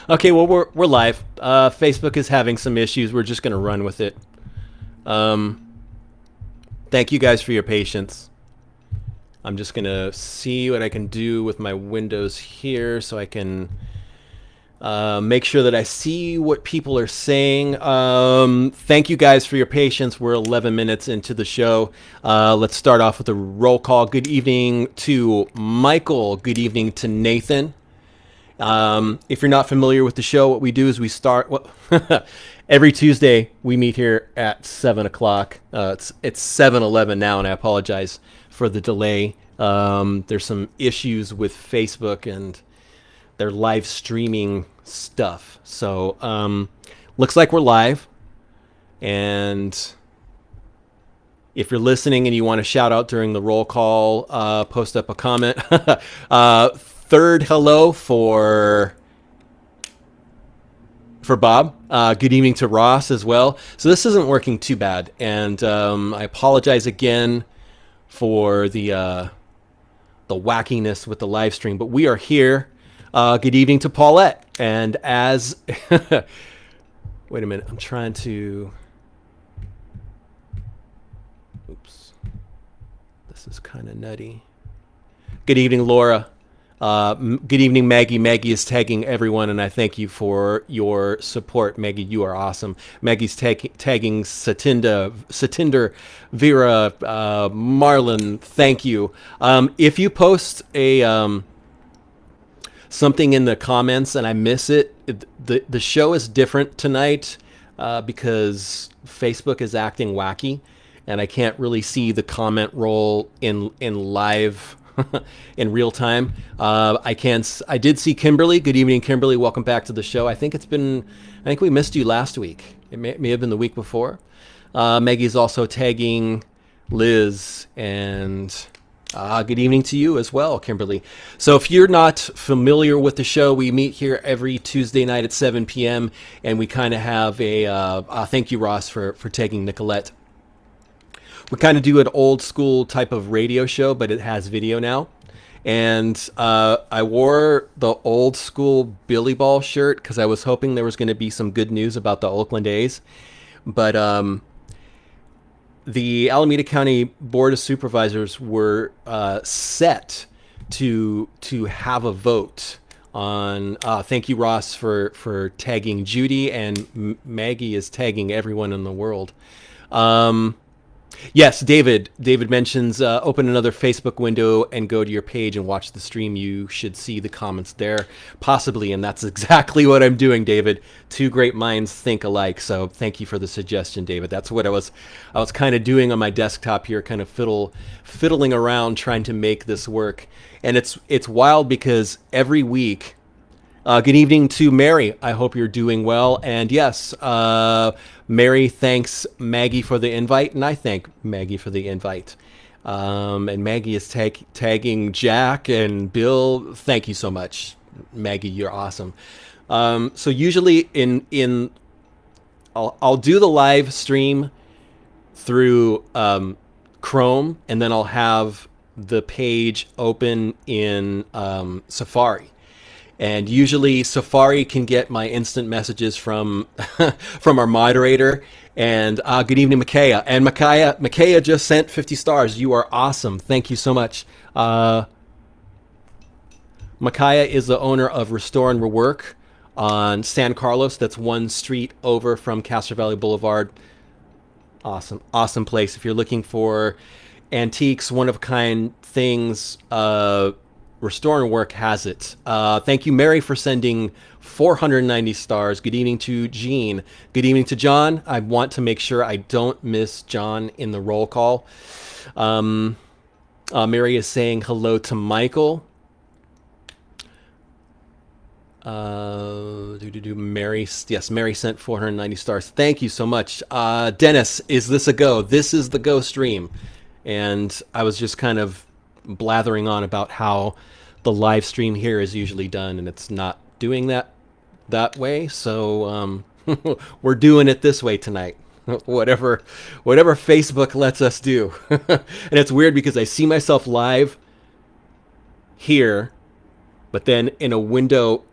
Okay, well we're live. Facebook is having some issues. We're just gonna run with it. Um, Thank you guys for your patience. I'm just gonna see what I can do with my windows here, so I can make sure that I see what people are saying. Thank you guys for your patience. We're 11 minutes into the show. Let's start off with a roll call. Good evening to Michael. Good evening to Nathan. If you're not familiar with the show, what we do is we start every Tuesday. We meet here at 7 o'clock. It's 7:11 now, and I apologize for the delay. There's some issues with Facebook and their live streaming stuff. So looks like we're live. And if you're listening and you want to shout out during the roll call, post up a comment. Third hello for Bob. Good evening to Ross as well. So this isn't working too bad, and I apologize again for the wackiness with the live stream. But we are here. Good evening to Paulette. And as wait a minute, I'm trying to. Oops, this is kind of nutty. Good evening, Laura. Good evening, Maggie. Maggie is tagging everyone, and I thank you for your support. Maggie, you are awesome. Maggie's tagging Satinder, Vera, Marlon. Thank you. If you post a something in the comments and I miss it, the show is different tonight because Facebook is acting wacky, and I can't really see the comment roll in live. In real time. I did see Kimberly. Good evening, Kimberly. Welcome back to the show. I think we missed you last week. It may have been the week before. Maggie's also tagging Liz, and good evening to you as well, Kimberly. So if you're not familiar with the show, we meet here every Tuesday night at 7 p.m. and we kind of have thank you, Ross, for tagging Nicolette. We kind of do an old school type of radio show, but it has video now. And I wore the old school Billy Ball shirt because I was hoping there was going to be some good news about the Oakland A's. But the Alameda County Board of Supervisors were set to have a vote on. Thank you, Ross, for tagging Judy, and Maggie is tagging everyone in the world. Yes, David. David mentions open another Facebook window and go to your page and watch the stream. You should see the comments there, possibly, and that's exactly what I'm doing, David. Two great minds think alike. So thank you for the suggestion, David. That's what I was kind of doing on my desktop here, kind of fiddling around trying to make this work. And it's wild because every week. Good evening to Mary. I hope you're doing well. And yes, Mary thanks Maggie for the invite, and I thank Maggie for the invite. And Maggie is tagging Jack and Bill. Thank you so much, Maggie. You're awesome. So usually I'll do the live stream through Chrome, and then I'll have the page open in Safari. And usually Safari can get my instant messages from from our moderator. And good evening, Makaya. And Makaya just sent 50 stars. You are awesome. Thank you so much. Makaya is the owner of Restore and Rework on San Carlos. That's one street over from Castro Valley Boulevard. Awesome place. If you're looking for antiques, one-of-a-kind things, Restore and Work has it. Thank you, Mary, for sending 490 stars. Good evening to Jean. Good evening to John. I want to make sure I don't miss John in the roll call. Mary is saying hello to Michael. Mary, yes, Mary sent 490 stars. Thank you so much. Dennis, is this a go? This is the go stream. And I was just kind of blathering on about how the live stream here is usually done, and it's not doing that way. So we're doing it this way tonight. whatever Facebook lets us do. And it's weird because I see myself live here, but then in a window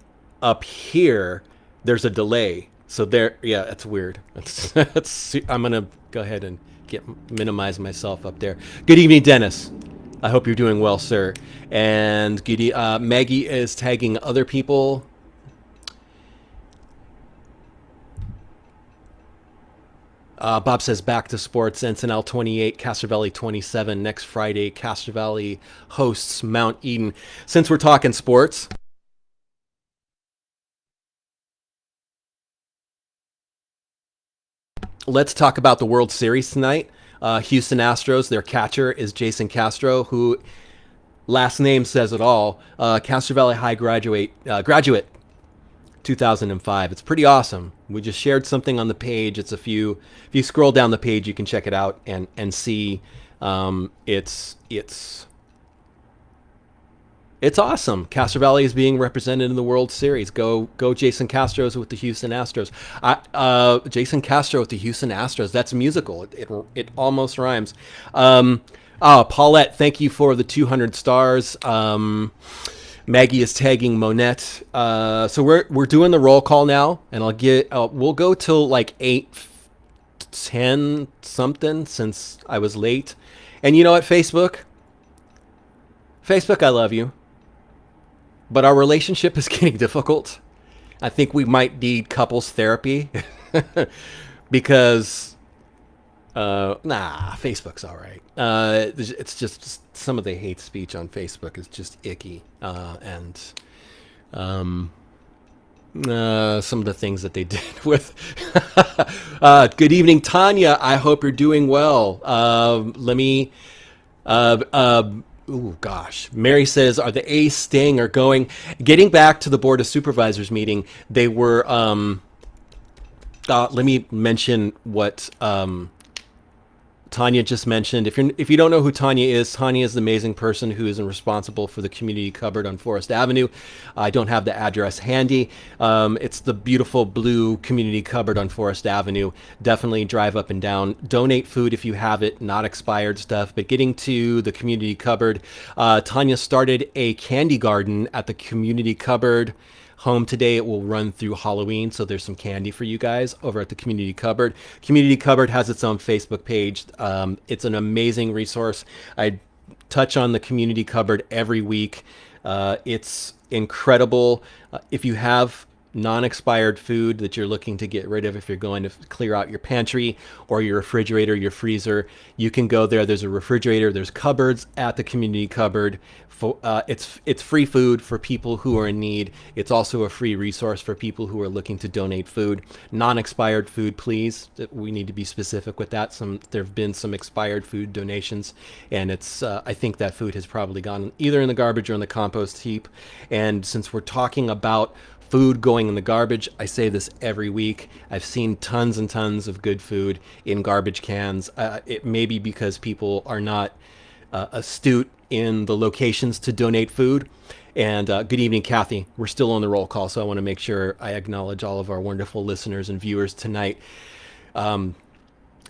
up here, there's a delay. So there, yeah, that's weird. I'm gonna go ahead and minimize myself up there. Good evening, Dennis. I hope you're doing well, sir. And Maggie is tagging other people. Bob says back to sports. Encinal 28, Castro Valley 27. Next Friday, Castro Valley hosts Mount Eden. Since we're talking sports, let's talk about the World Series tonight. Houston Astros, their catcher is Jason Castro, who last name says it all. Castro Valley High graduate 2005. It's pretty awesome. We just shared something on the page. It's if you scroll down the page, you can check it out and see. It's awesome. Castro Valley is being represented in the World Series. Go Jason Castro's with the Houston Astros. Jason Castro with the Houston Astros. That's musical. It almost rhymes. Paulette, thank you for the 200 stars. Maggie is tagging Monette. So we're doing the roll call now, and we'll go till like 8:10 something since I was late. And you know what, Facebook, I love you, but our relationship is getting difficult. I think we might need couples therapy because Facebook's all right. It's just some of the hate speech on Facebook is just icky, and some of the things that they did with. Good evening, Tanya. I hope you're doing well. Let me. Oh gosh. Mary says, are the A's staying or going? Getting back to the Board of Supervisors meeting, they were. Let me mention what Tanya just mentioned. If you don't know who Tanya is the amazing person who is responsible for the community cupboard on Forest Avenue. I don't have the address handy. It's the beautiful blue community cupboard on Forest Avenue. Definitely drive up and down. Donate food if you have it, not expired stuff. But getting to the community cupboard, Tanya started a candy garden at the community cupboard home today. It will run through Halloween, so there's some candy for you guys over at the Community Cupboard. Community Cupboard has its own Facebook page. It's an amazing resource. I touch on the Community Cupboard every week. It's incredible. If you have non-expired food that you're looking to get rid of, if you're going to clear out your pantry or your refrigerator, your freezer, you can go there. There's a refrigerator, there's cupboards at the Community Cupboard. It's free food for people who are in need. It's also a free resource for people who are looking to donate food. Non-expired food, please. We need to be specific with that. There have been some expired food donations, and I think that food has probably gone either in the garbage or in the compost heap. And since we're talking about food going in the garbage, I say this every week. I've seen tons and tons of good food in garbage cans. It may be because people are not astute in the locations to donate food. And good evening, Kathy. We're still on the roll call, so I want to make sure I acknowledge all of our wonderful listeners and viewers tonight.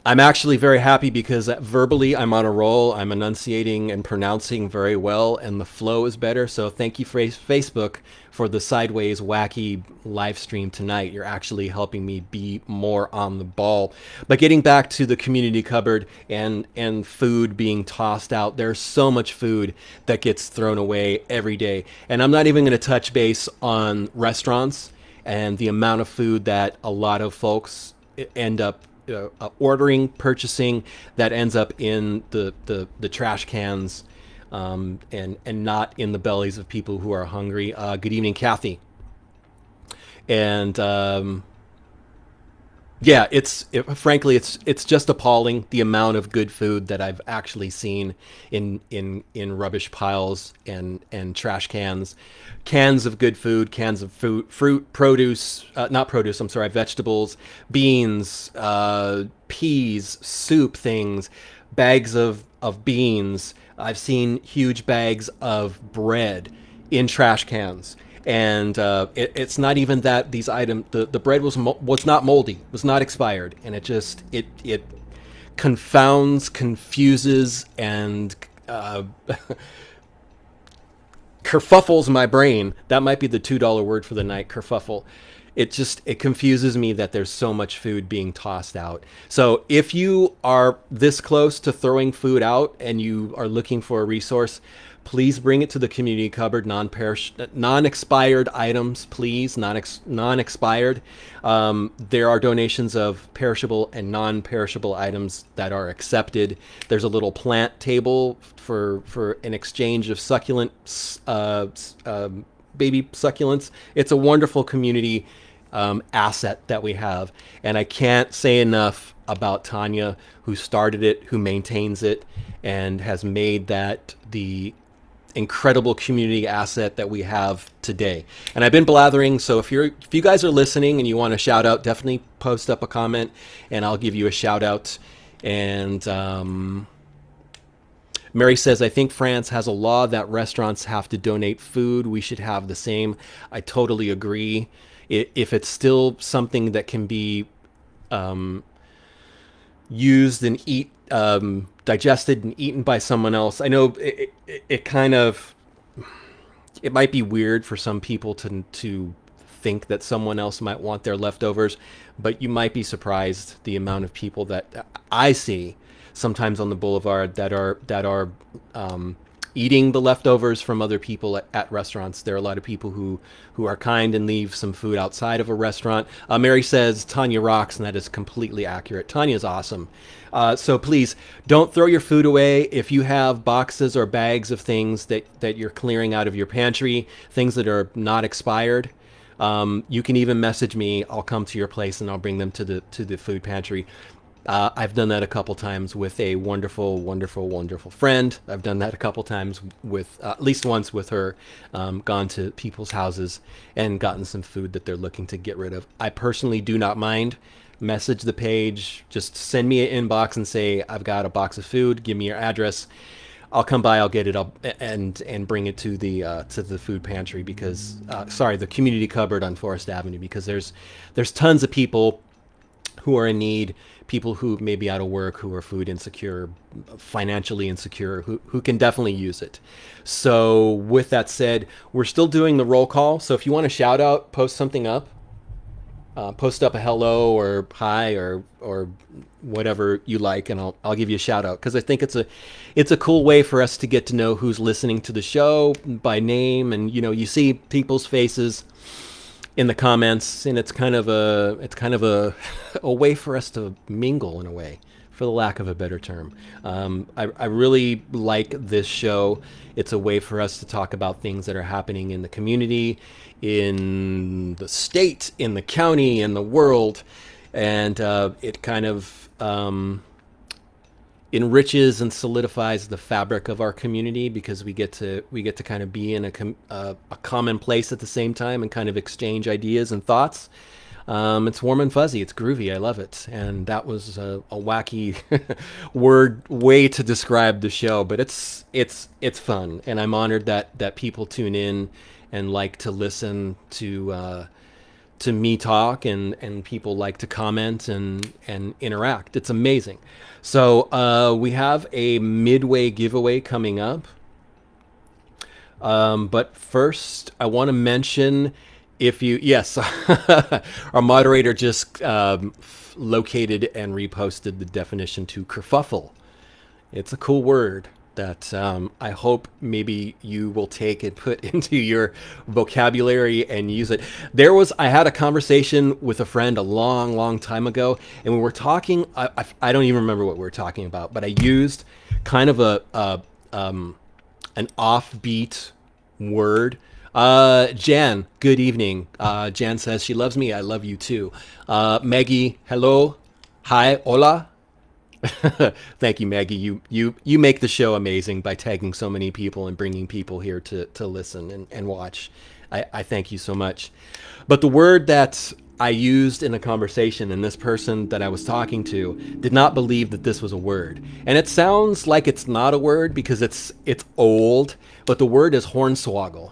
I'm actually very happy because verbally I'm on a roll. I'm enunciating and pronouncing very well, and the flow is better. So thank you, Facebook, for the sideways wacky live stream tonight. You're actually helping me be more on the ball. But getting back to the community cupboard and food being tossed out, there's so much food that gets thrown away every day. And I'm not even going to touch base on restaurants and the amount of food that a lot of folks end up ordering, purchasing, that ends up in the trash cans, and not in the bellies of people who are hungry. Good evening, Kathy. And yeah, frankly, it's just appalling the amount of good food that I've actually seen in rubbish piles and trash cans. Cans of good food, cans of fruit, produce, not produce, I'm sorry, vegetables, beans, peas, soup things, bags of beans. I've seen huge bags of bread in trash cans. And it's not even that these items, the bread was not moldy, was not expired. And it confounds, confuses, and kerfuffles my brain. That might be the $2 word for the night, kerfuffle. It confuses me that there's so much food being tossed out. So if you are this close to throwing food out and you are looking for a resource, please bring it to the community cupboard. Non-expired items, please. Non-expired. There are donations of perishable and non-perishable items that are accepted. There's a little plant table for an exchange of succulent baby succulents. It's a wonderful community asset that we have. And I can't say enough about Tanya, who started it, who maintains it, and has made that the incredible community asset that we have today. And I've been blathering, so if you guys are listening and you want a shout out, definitely post up a comment and I'll give you a shout out. And Mary says, I think France has a law that restaurants have to donate food. We should have the same. I totally agree. If it's still something that can be used and digested and eaten by someone else, I know it might be weird for some people to think that someone else might want their leftovers, but you might be surprised the amount of people that I see sometimes on the boulevard that are eating the leftovers from other people at restaurants. There are a lot of people who are kind and leave some food outside of a restaurant. Mary says Tanya rocks, and that is completely accurate. Tanya's awesome. So please don't throw your food away. If you have boxes or bags of things that you're clearing out of your pantry, things that are not expired, you can even message me. I'll come to your place and I'll bring them to the food pantry. I've done that a couple times with a wonderful, wonderful, wonderful friend. I've done that a couple times with, at least once with her, gone to people's houses and gotten some food that they're looking to get rid of. I personally do not mind. Message the page, just send me an inbox and say, I've got a box of food, give me your address. I'll come by, I'll get it up and bring it to the food pantry because, the community cupboard on Forest Avenue, because there's tons of people who are in need, people who may be out of work, who are food insecure, financially insecure, who can definitely use it. So with that said, we're still doing the roll call. So if you want to shout out, post something up, post up a hello or hi or whatever you like, and I'll give you a shout out, because I think it's a cool way for us to get to know who's listening to the show by name, and you see people's faces in the comments, and it's kind of a way for us to mingle, in a way, for the lack of a better term. I really like this show. It's a way for us to talk about things that are happening in the community, in the state, in the county, in the world, and it kind of enriches and solidifies the fabric of our community, because we get to kind of be in a common place at the same time and kind of exchange ideas and thoughts. It's warm and fuzzy. It's groovy. I love it. And that was a wacky way to describe the show, but it's fun, and I'm honored that people tune in and like to listen to me talk, and people like to comment and interact. It's amazing. So we have a Midway giveaway coming up. But first, I want to mention, our moderator just located and reposted the definition to kerfuffle. It's a cool word that I hope maybe you will take and put into your vocabulary and use it. I had a conversation with a friend a long time ago, and we were talking, I don't even remember what we were talking about, but I used kind of an offbeat word. Jan, good evening. Jan says she loves me. I love you too. Maggie, hello. Hi, hola. Thank you, Maggie. You make the show amazing by tagging so many people and bringing people here to listen and watch. I thank you so much. But the word that I used in a conversation, and this person that I was talking to did not believe that this was a word. And it sounds like it's not a word because it's old, but the word is hornswoggle.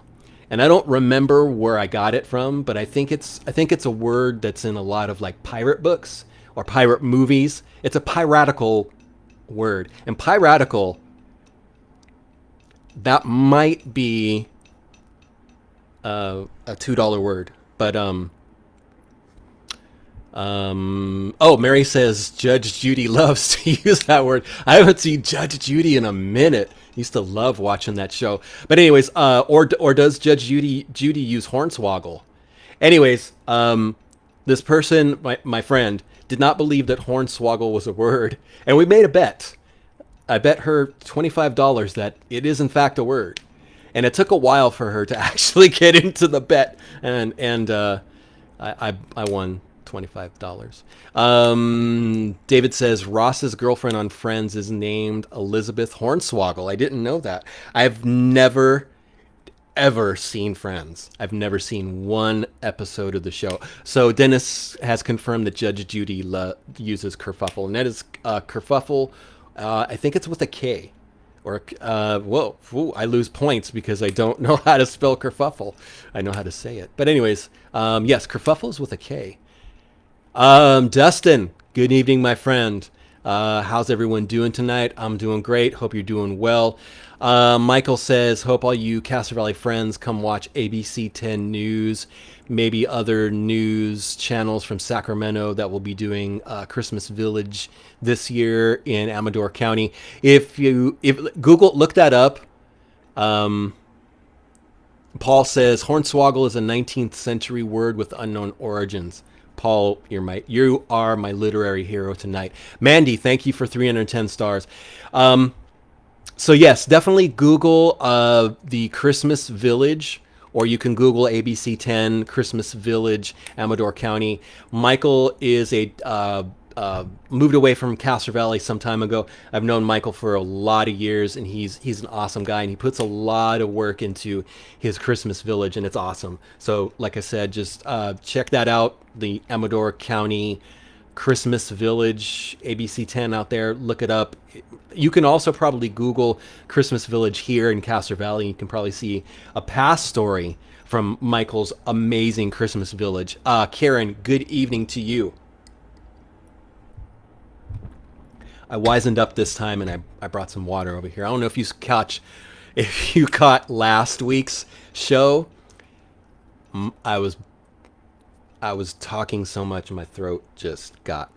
And I don't remember where I got it from, but I think it's a word that's in a lot of like pirate books or pirate movies. It's a piratical word. And piratical, that might be a $2 word. But oh, Mary says Judge Judy loves to use that word. I haven't seen Judge Judy in a minute. Used to love watching that show. But anyways, or does Judge Judy use Hornswoggle? Anyways, this person, my friend, did not believe that Hornswoggle was a word, and we made a bet. I bet her $25 that it is in fact a word, and it took a while for her to actually get into the bet, and I won $25. David says Ross's girlfriend on Friends is named Elizabeth Hornswoggle. I didn't know that. I've never ever seen Friends. I've never seen one episode of the show. So Dennis has confirmed that Judge Judy uses kerfuffle, and that is kerfuffle. I think it's with a K. Or, I lose points because I don't know how to spell kerfuffle. I know how to say it. But anyways, yes, kerfuffle is with a K. Dustin, good evening, my friend. How's everyone doing tonight? I'm doing great. Hope you're doing well. Michael says, hope all you Castro Valley friends come watch ABC 10 News, maybe other news channels from Sacramento that will be doing Christmas Village this year in Amador County. If Google, look that up. Paul says Hornswoggle is a 19th century word with unknown origins. Paul, you are my literary hero tonight. Mandy, thank you for 310 stars. So yes, definitely Google the Christmas Village, or you can Google ABC 10 Christmas Village, Amador County. Michael is moved away from Castro Valley some time ago. I've known Michael for a lot of years, and he's an awesome guy, and he puts a lot of work into his Christmas Village, and it's awesome. So like I said, just check that out, the Amador County Christmas Village, ABC 10 out there. Look it up. You can also probably Google Christmas Village here in Castro Valley. You can probably see a past story from Michael's amazing Christmas Village. Karen, good evening to you. I wisened up this time, and I brought some water over here. I don't know if you caught last week's show. I was talking so much, my throat just got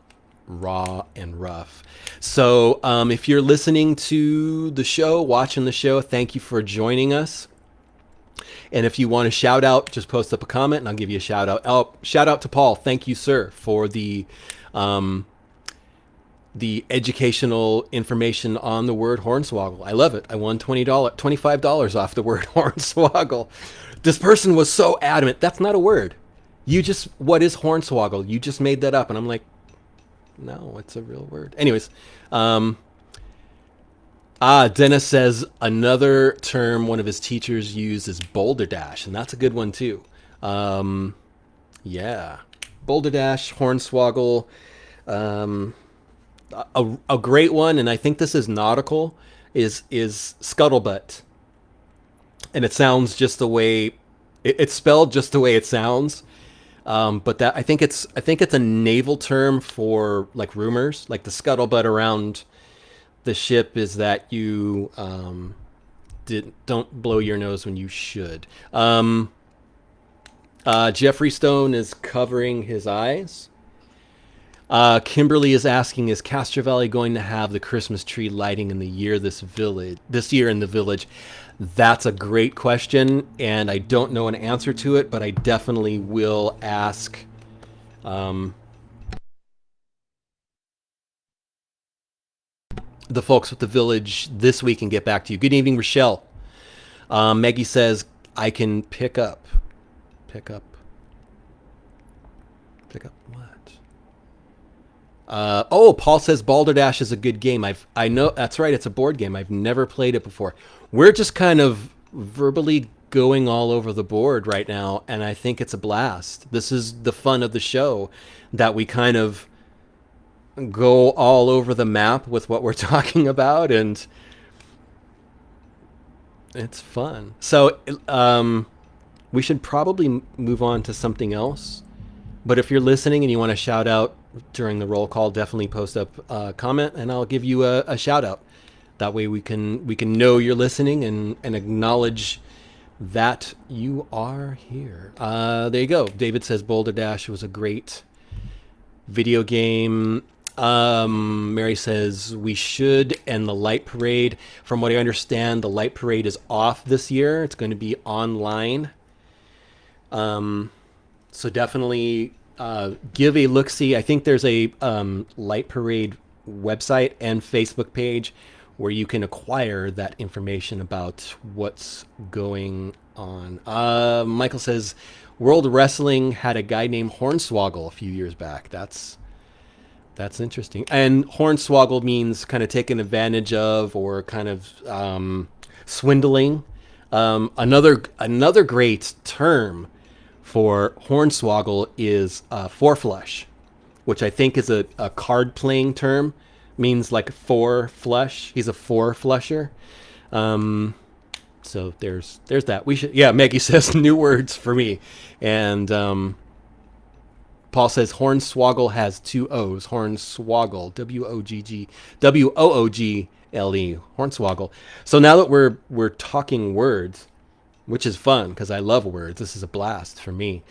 raw and rough. So if you're listening to the show, watching the show, thank you for joining us. And if you want to shout out, just post up a comment and I'll give you a shout out. Oh, shout out to Paul. Thank you, sir, for the educational information on the word Hornswoggle. I love it. I won $25 off the word Hornswoggle. This person was so adamant. That's not a word. What is Hornswoggle? You just made that up. And I'm like, no, it's a real word. Anyways, Dennis says another term one of his teachers used is boulder dash, and that's a good one too. Yeah, boulder dash, Hornswoggle, a great one, and I think this is nautical, is scuttlebutt, and it sounds just the way it's spelled, just the way it sounds. But that I think it's a naval term for like rumors, like the scuttlebutt around the ship is that you don't blow your nose when you should. Jeffrey Stone is covering his eyes. Kimberly is asking, is Castro Valley going to have the Christmas tree lighting in the year this year in the village? That's a great question, and I don't know an answer to it, but I definitely will ask the folks with the village this week and get back to you. Good evening, Rochelle. Maggie says, I can pick up what? Paul says Balderdash is a good game. I know that's right. It's a board game. I've never played it before. We're just kind of verbally going all over the board right now, and I think it's a blast. This is the fun of the show, that we kind of go all over the map with what we're talking about, and it's fun. So we should probably move on to something else. But if you're listening and you want to shout out during the roll call, definitely post up a comment and I'll give you a shout out. That way we can know you're listening and acknowledge that you are here. There you go. David says Boulder Dash was a great video game. Mary says we should end the light parade. From what I understand, the light parade is off this year. It's going to be online. So definitely give a look-see. I think there's a light parade website and Facebook page where you can acquire that information about what's going on. Michael says World Wrestling had a guy named Hornswoggle a few years back. That's interesting. And Hornswoggle means kind of taken advantage of or kind of swindling. Another great term for Hornswoggle is four flush, which I think is a card playing term. Means like four flush. He's a four flusher. So there's that. We should, yeah. Maggie says new words for me, and Paul says Hornswoggle has two O's. Hornswoggle, Woogle, Hornswoggle. So now that we're talking words, which is fun because I love words. This is a blast for me.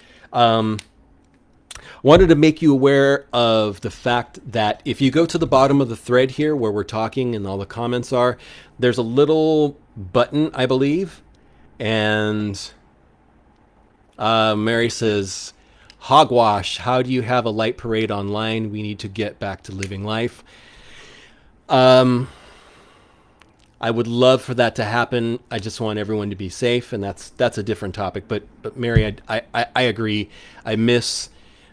Wanted to make you aware of the fact that if you go to the bottom of the thread here where we're talking and all the comments are, there's a little button, I believe. And Mary says, hogwash, how do you have a light parade online? We need to get back to living life. I would love for that to happen. I just want everyone to be safe, and that's a different topic. But Mary, I agree. I miss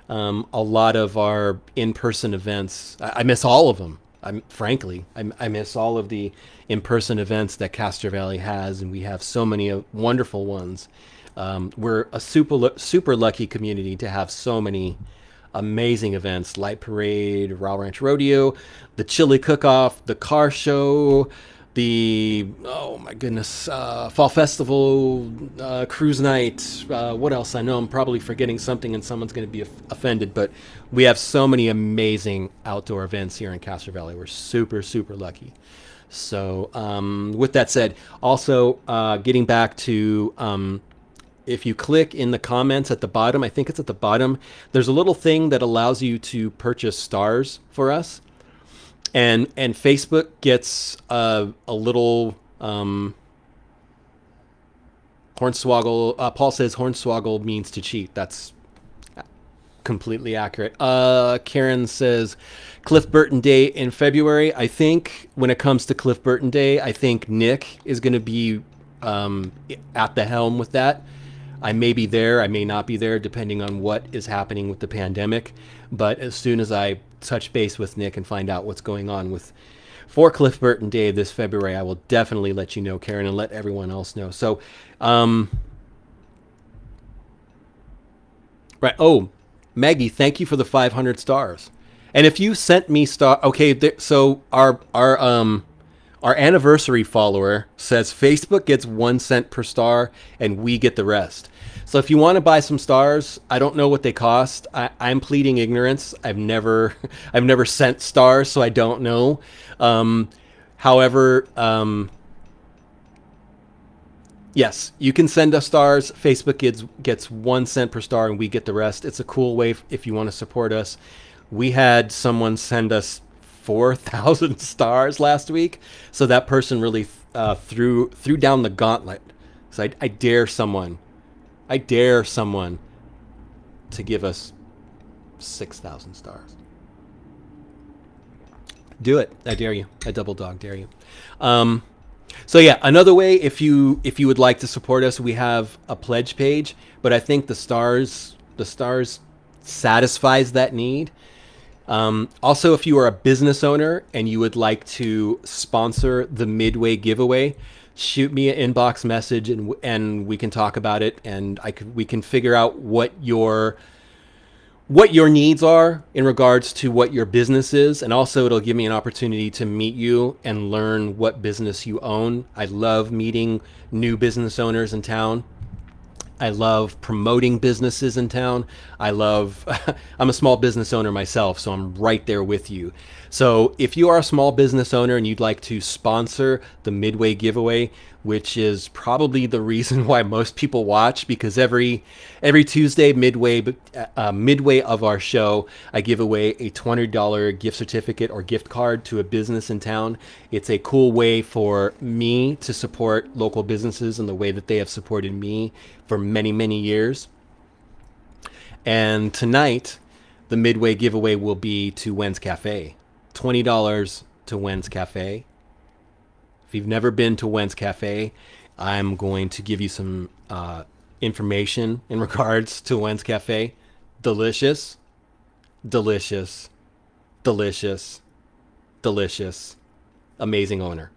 a lot of our in-person events. I miss all of them. Frankly, I miss all of the in-person events that Castro Valley has, and we have so many wonderful ones. We're a super lucky community to have so many amazing events: Light Parade, Raw Ranch Rodeo, the Chili Cook-Off, the car show, the Fall Festival, Cruise Night. What else? I know I'm probably forgetting something and someone's going to be offended, but we have so many amazing outdoor events here in Castro Valley. We're super lucky. So with that said, also getting back to if you click in the comments at the bottom, I think it's at the bottom, there's a little thing that allows you to purchase stars for us. And Facebook gets a little Hornswoggle. Paul says Hornswoggle means to cheat. That's completely accurate. Karen says Cliff Burton Day in February. I think when it comes to Cliff Burton Day, I think Nick is going to be at the helm with that. I may be there, I may not be there, depending on what is happening with the pandemic. But as soon as I touch base with Nick and find out what's going on for Cliff Burton Day this February, I will definitely let you know, Karen, and let everyone else know. So, right. Oh, Maggie, thank you for the 500 stars. And if you sent me so our anniversary follower says Facebook gets 1 cent per star and we get the rest. So if you want to buy some stars, I don't know what they cost. I'm pleading ignorance. I've never sent stars, so I don't know. However, yes, you can send us stars. Facebook gets 1 cent per star and we get the rest. It's a cool way if you want to support us. We had someone send us 4,000 stars last week, so that person really threw down the gauntlet. So I dare someone to give us 6,000 stars. Do it. I dare you. I double dog dare you. So yeah, another way, if you would like to support us, we have a pledge page, but I think the stars satisfies that need. Also, if you are a business owner and you would like to sponsor the Midway Giveaway, shoot me an inbox message and we can talk about it, and we can figure out what your needs are in regards to what your business is. And also it'll give me an opportunity to meet you and learn what business you own. I love meeting new business owners in town. I love promoting businesses in town. I'm a small business owner myself, so I'm right there with you. So if you are a small business owner and you'd like to sponsor the Midway Giveaway, which is probably the reason why most people watch, because every Tuesday midway of our show, I give away a $20 gift certificate or gift card to a business in town. It's a cool way for me to support local businesses in the way that they have supported me for many, many years. And tonight, the Midway Giveaway will be to Wen's Cafe. $20 to Wen's Cafe. If you've never been to Wen's Cafe, I'm going to give you some information in regards to Wen's Cafe. Delicious, delicious, delicious, delicious, amazing owner.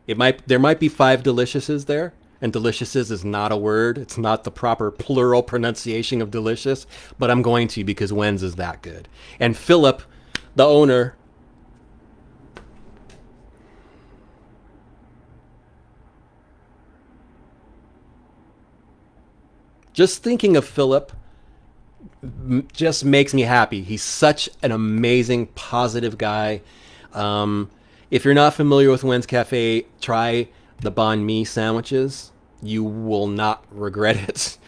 There might be 5 deliciouses there, and deliciouses is not a word. It's not the proper plural pronunciation of delicious, but I'm going to because Wen's is that good. And Philip, the owner, just thinking of Philip just makes me happy. He's such an amazing, positive guy. If you're not familiar with Wen's Cafe, try the banh mi sandwiches. You will not regret it.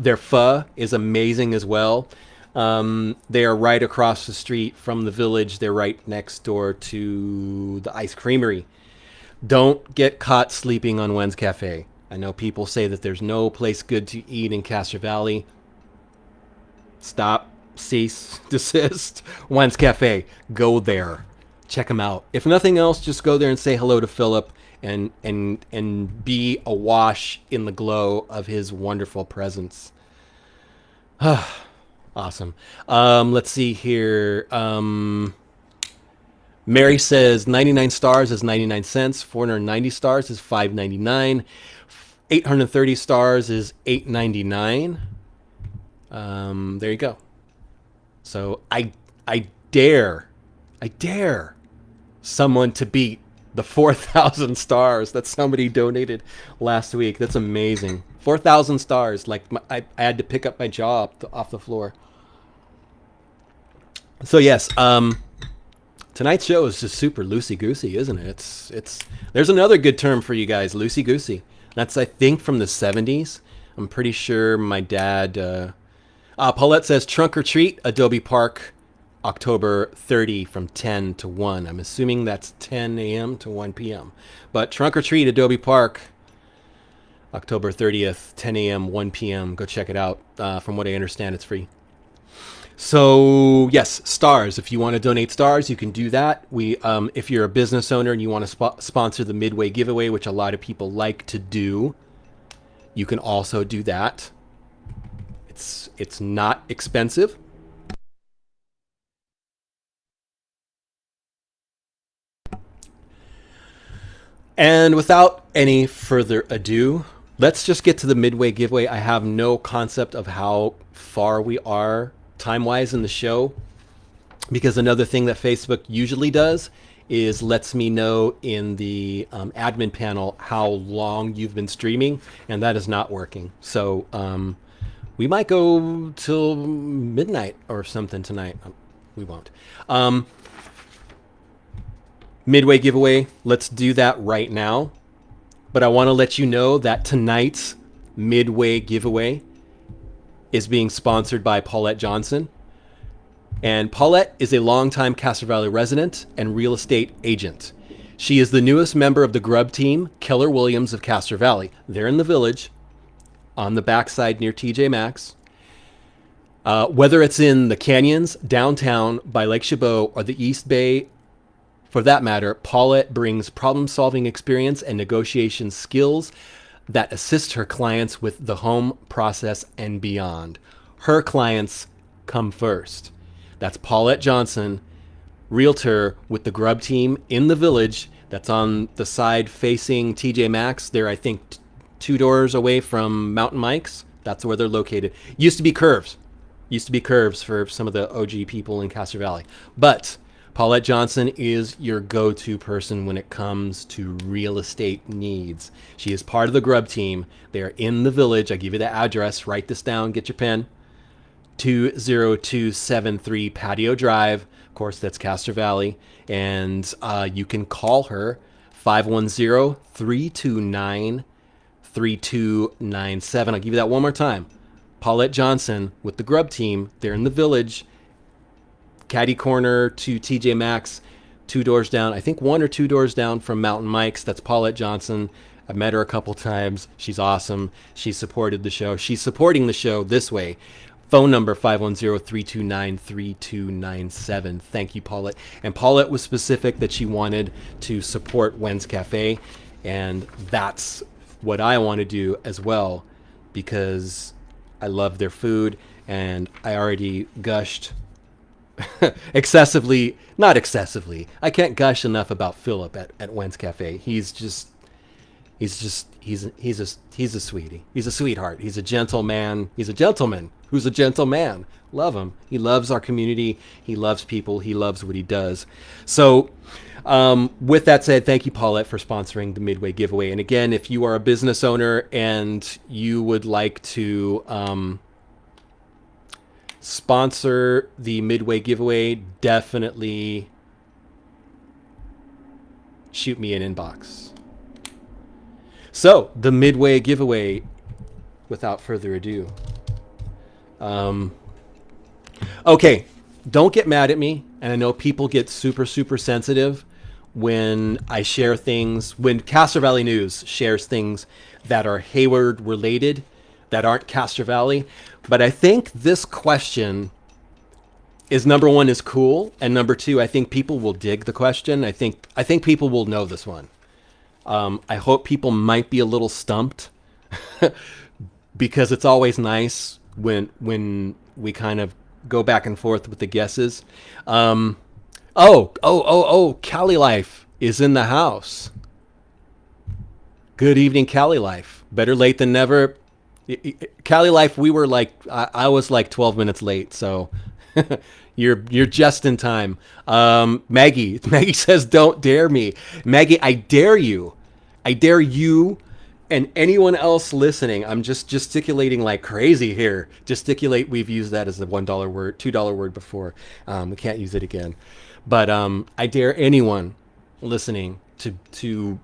Their pho is amazing as well. They are right across the street from the village. They're right next door to the ice creamery. Don't get caught sleeping on Wen's Cafe. I know people say that there's no place good to eat in Castro Valley. Stop, cease, desist. Wen's Cafe. Go there. Check them out. If nothing else, just go there and say hello to Philip and be awash in the glow of his wonderful presence. Awesome. Let's see here. Mary says 99 stars is 99 cents. 490 stars is $5.99. 830 stars is $8.99. There you go. So I dare someone to beat the 4,000 stars that somebody donated last week. That's amazing. 4,000 stars. Like I had to pick up my jaw off the floor. So yes, tonight's show is just super loosey-goosey, isn't it? It's there's another good term for you guys, loosey-goosey. That's, I think, from the 70s. I'm pretty sure my dad... Paulette says, trunk or treat, Adobe Park, October 30 from 10 to 1. I'm assuming that's 10 a.m. to 1 p.m. But trunk or treat, Adobe Park, October 30th, 10 a.m., 1 p.m. Go check it out. From what I understand, it's free. So yes, stars. If you want to donate stars, you can do that. If you're a business owner and you want to sponsor the Midway Giveaway, which a lot of people like to do, you can also do that. It's not expensive. And without any further ado, let's just get to the Midway Giveaway. I have no concept of how far we are time-wise in the show, because another thing that Facebook usually does is lets me know in the admin panel how long you've been streaming, and that is not working. So we might go till midnight or something tonight. We won't. Midway Giveaway, let's do that right now. But I want to let you know that tonight's Midway Giveaway is being sponsored by Paulette Johnson. And Paulette is a longtime Castro Valley resident and real estate agent. She is the newest member of the Grub team, Keller Williams of Castro Valley. They're in the village, on the backside near TJ Maxx. Whether it's in the canyons, downtown, by Lake Chabot, or the East Bay, for that matter, Paulette brings problem-solving experience and negotiation skills that assist her clients with the home process and beyond. Her clients come first. That's Paulette Johnson, realtor with the Grub team in the village. That's on the side facing TJ Maxx. They're, I think, 2 doors away from Mountain Mike's. That's where they're located. Used to be Curves. Used to be Curves for some of the OG people in Castro Valley. But Paulette Johnson is your go-to person when it comes to real estate needs. She is part of the Grub team. They are in the village. I give you the address. Write this down. Get your pen. 20273 Patio Drive, Of course, that's Castro Valley. And you can call her 510-329-3297. I'll give you that one more time. Paulette Johnson with the Grub Team. They're in the Village. Caddy corner to TJ Maxx, 2 doors down. I think 1 or 2 doors down from Mountain Mike's. That's Paulette Johnson. I met her a couple times. She's awesome. She supported the show. She's supporting the show this way. Phone number 510-329-3297. Thank you, Paulette. And Paulette was specific that she wanted to support Wen's Cafe. And that's what I want to do as well, because I love their food. And I already gushed excessively, not excessively. I can't gush enough about Philip at Wen's Cafe. He's a sweetie. He's a sweetheart. He's a gentleman. He's a gentleman who's a gentleman. Love him. He loves our community. He loves people. He loves what he does. So with that said, thank you, Paulette, for sponsoring the Midway Giveaway. And again, if you are a business owner and you would like to sponsor the Midway Giveaway, definitely shoot me an inbox. So, the Midway Giveaway, without further ado. Okay, don't get mad at me. And I know people get super, super sensitive when I share things, when Castro Valley News shares things that are Hayward related, that aren't Castro Valley. But I think this question is, number one, is cool, and number two, I think people will dig the question. I think people will know this one. I hope people might be a little stumped because it's always nice when we kind of go back and forth with the guesses. Cali Life is in the house. Good evening, Cali Life. Better late than never. Cali Life, we were like, I was like 12 minutes late, so you're just in time. Maggie says, don't dare me. Maggie, I dare you. I dare you and anyone else listening. I'm just gesticulating like crazy here. Gesticulate, we've used that as the $1 word, $2 word before. We can't use it again. But I dare anyone listening to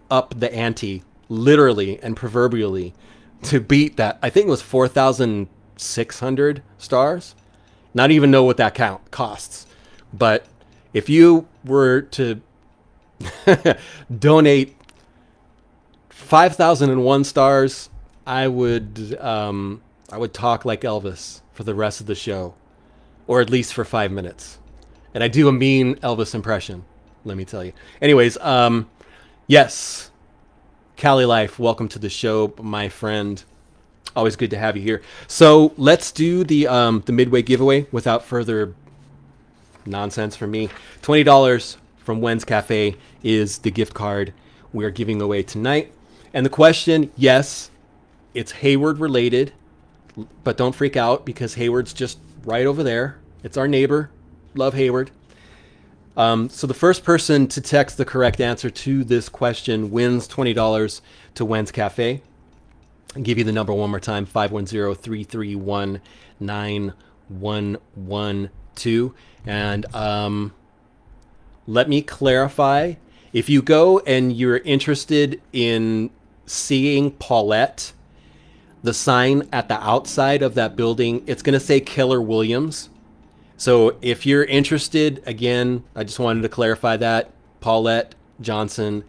up the ante, literally and proverbially, to beat that. I think it was 4,600 stars. Not even know what that count costs. But if you were to donate 5,001 stars, I would talk like Elvis for the rest of the show, or at least for 5 minutes. And I do a mean Elvis impression, let me tell you. Anyways, yes, Cali Life, welcome to the show, my friend. Always good to have you here. So let's do the Midway Giveaway without further nonsense from me. $20 from Wen's Cafe is the gift card we are giving away tonight. And the question, yes, it's Hayward related, but don't freak out because Hayward's just right over there. It's our neighbor. Love Hayward. So the first person to text the correct answer to this question wins $20 to Wen's Cafe. I'll give you the number one more time, 510-331-9112. And let me clarify. If you go and you're interested in seeing Paulette, the sign at the outside of that building, it's going to say Keller Williams. So if you're interested, again, I just wanted to clarify that. Paulette Johnson,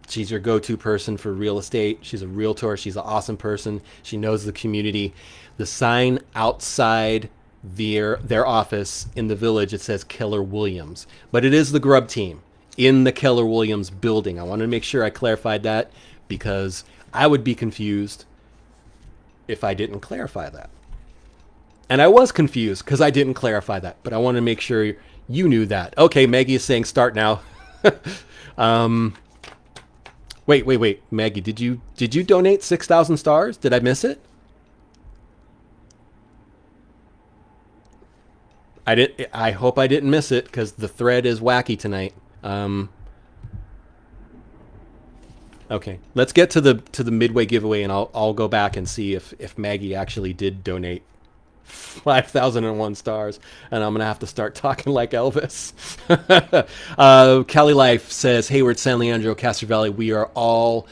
she's your go-to person for real estate. She's a realtor. She's an awesome person. She knows the community. The sign outside their office in the Village, it says Keller Williams. But it is the Grub Team in the Keller Williams building. I wanted to make sure I clarified that because I would be confused if I didn't clarify that. And I was confused because I didn't clarify that, but I want to make sure you knew that. Okay, Maggie is saying start now. Wait. Maggie, did you donate 6,000 stars? Did I miss it? I didn't. I hope I didn't miss it because the thread is wacky tonight. Okay, let's get to the Midway Giveaway, and I'll go back and see if Maggie actually did donate 5,001 stars, and I'm gonna have to start talking like Elvis. Cali Life says, Hayward, San Leandro, Castro Valley, we are all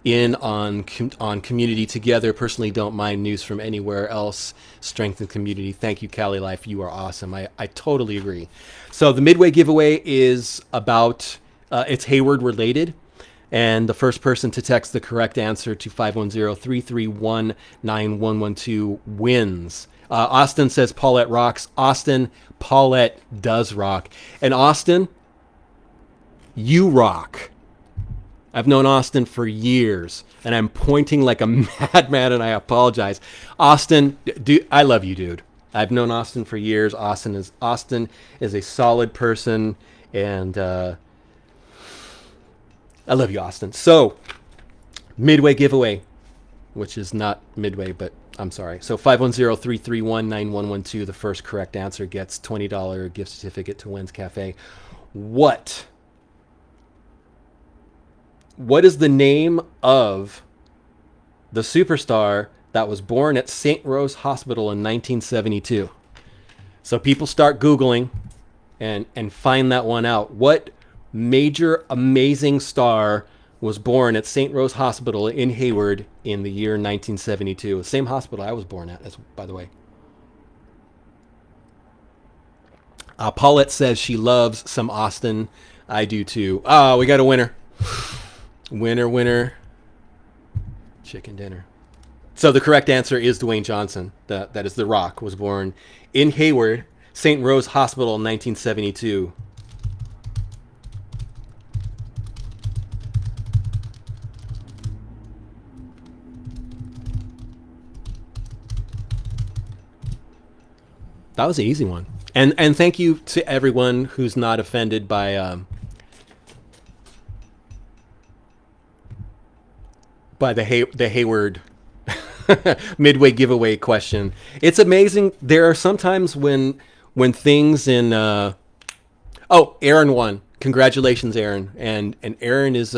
in on community together. Personally, don't mind news from anywhere else. Strengthen community. Thank you, Cali Life. You are awesome. I totally agree. So the Midway giveaway is about, it's Hayward related. And the first person to text the correct answer to 510-331-9112 wins. Austin says Paulette rocks. Austin, Paulette does rock. And Austin, you rock. I've known Austin for years, and I'm pointing like a madman, and I apologize. Austin, I love you, dude. I've known Austin for years. Austin is a solid person, and I love you, Austin. So, Midway giveaway, which is not Midway, but I'm sorry. So 510-331-9112. The first correct answer gets $20 gift certificate to Wen's Cafe. What is the name of the superstar that was born at St. Rose Hospital in 1972? So people start Googling and find that one out. What major amazing star was born at St. Rose Hospital in Hayward in the year 1972? The same hospital I was born at, by the way. Paulette says she loves some Austin. I do too. Oh, we got a winner. Winner. Chicken dinner. So the correct answer is Dwayne Johnson. That is The Rock. Was born in Hayward, St. Rose Hospital in 1972. That was an easy one. And thank you to everyone who's not offended by the Hayward Midway giveaway question. It's amazing. There are sometimes when things in Aaron won. Congratulations, Aaron. And Aaron is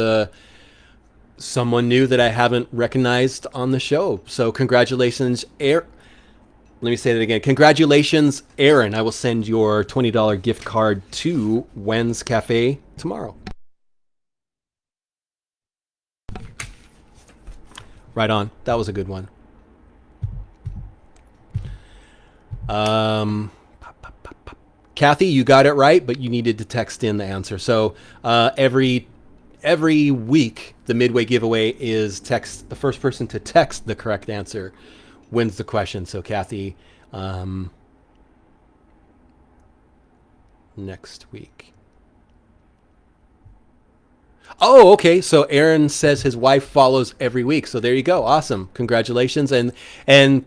someone new that I haven't recognized on the show. So congratulations, Aaron. Let me say that again. Congratulations, Aaron. I will send your $20 gift card to Wen's Cafe tomorrow. Right on. That was a good one. Kathy, you got it right, but you needed to text in the answer. So every week, the Midway giveaway is the first person to text the correct answer wins the question. So Kathy, next week. Oh, okay. So Aaron says his wife follows every week. So there you go. Awesome. Congratulations. And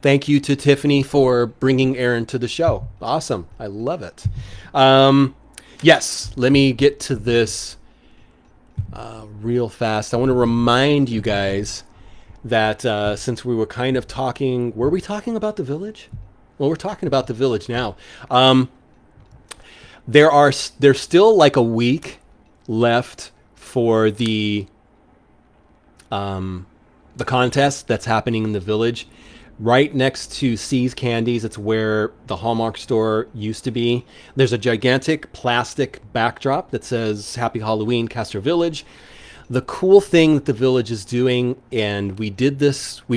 thank you to Tiffany for bringing Aaron to the show. Awesome. I love it. Yes, let me get to this real fast. I want to remind you guys that since we were kind of talking, were we talking about the village? Well, we're talking about the village now. There's still like a week left for the contest that's happening in the village, right next to C's Candies. It's where the Hallmark store used to be. There's a gigantic plastic backdrop that says "Happy Halloween, Castro Village." The cool thing that the village is doing, and we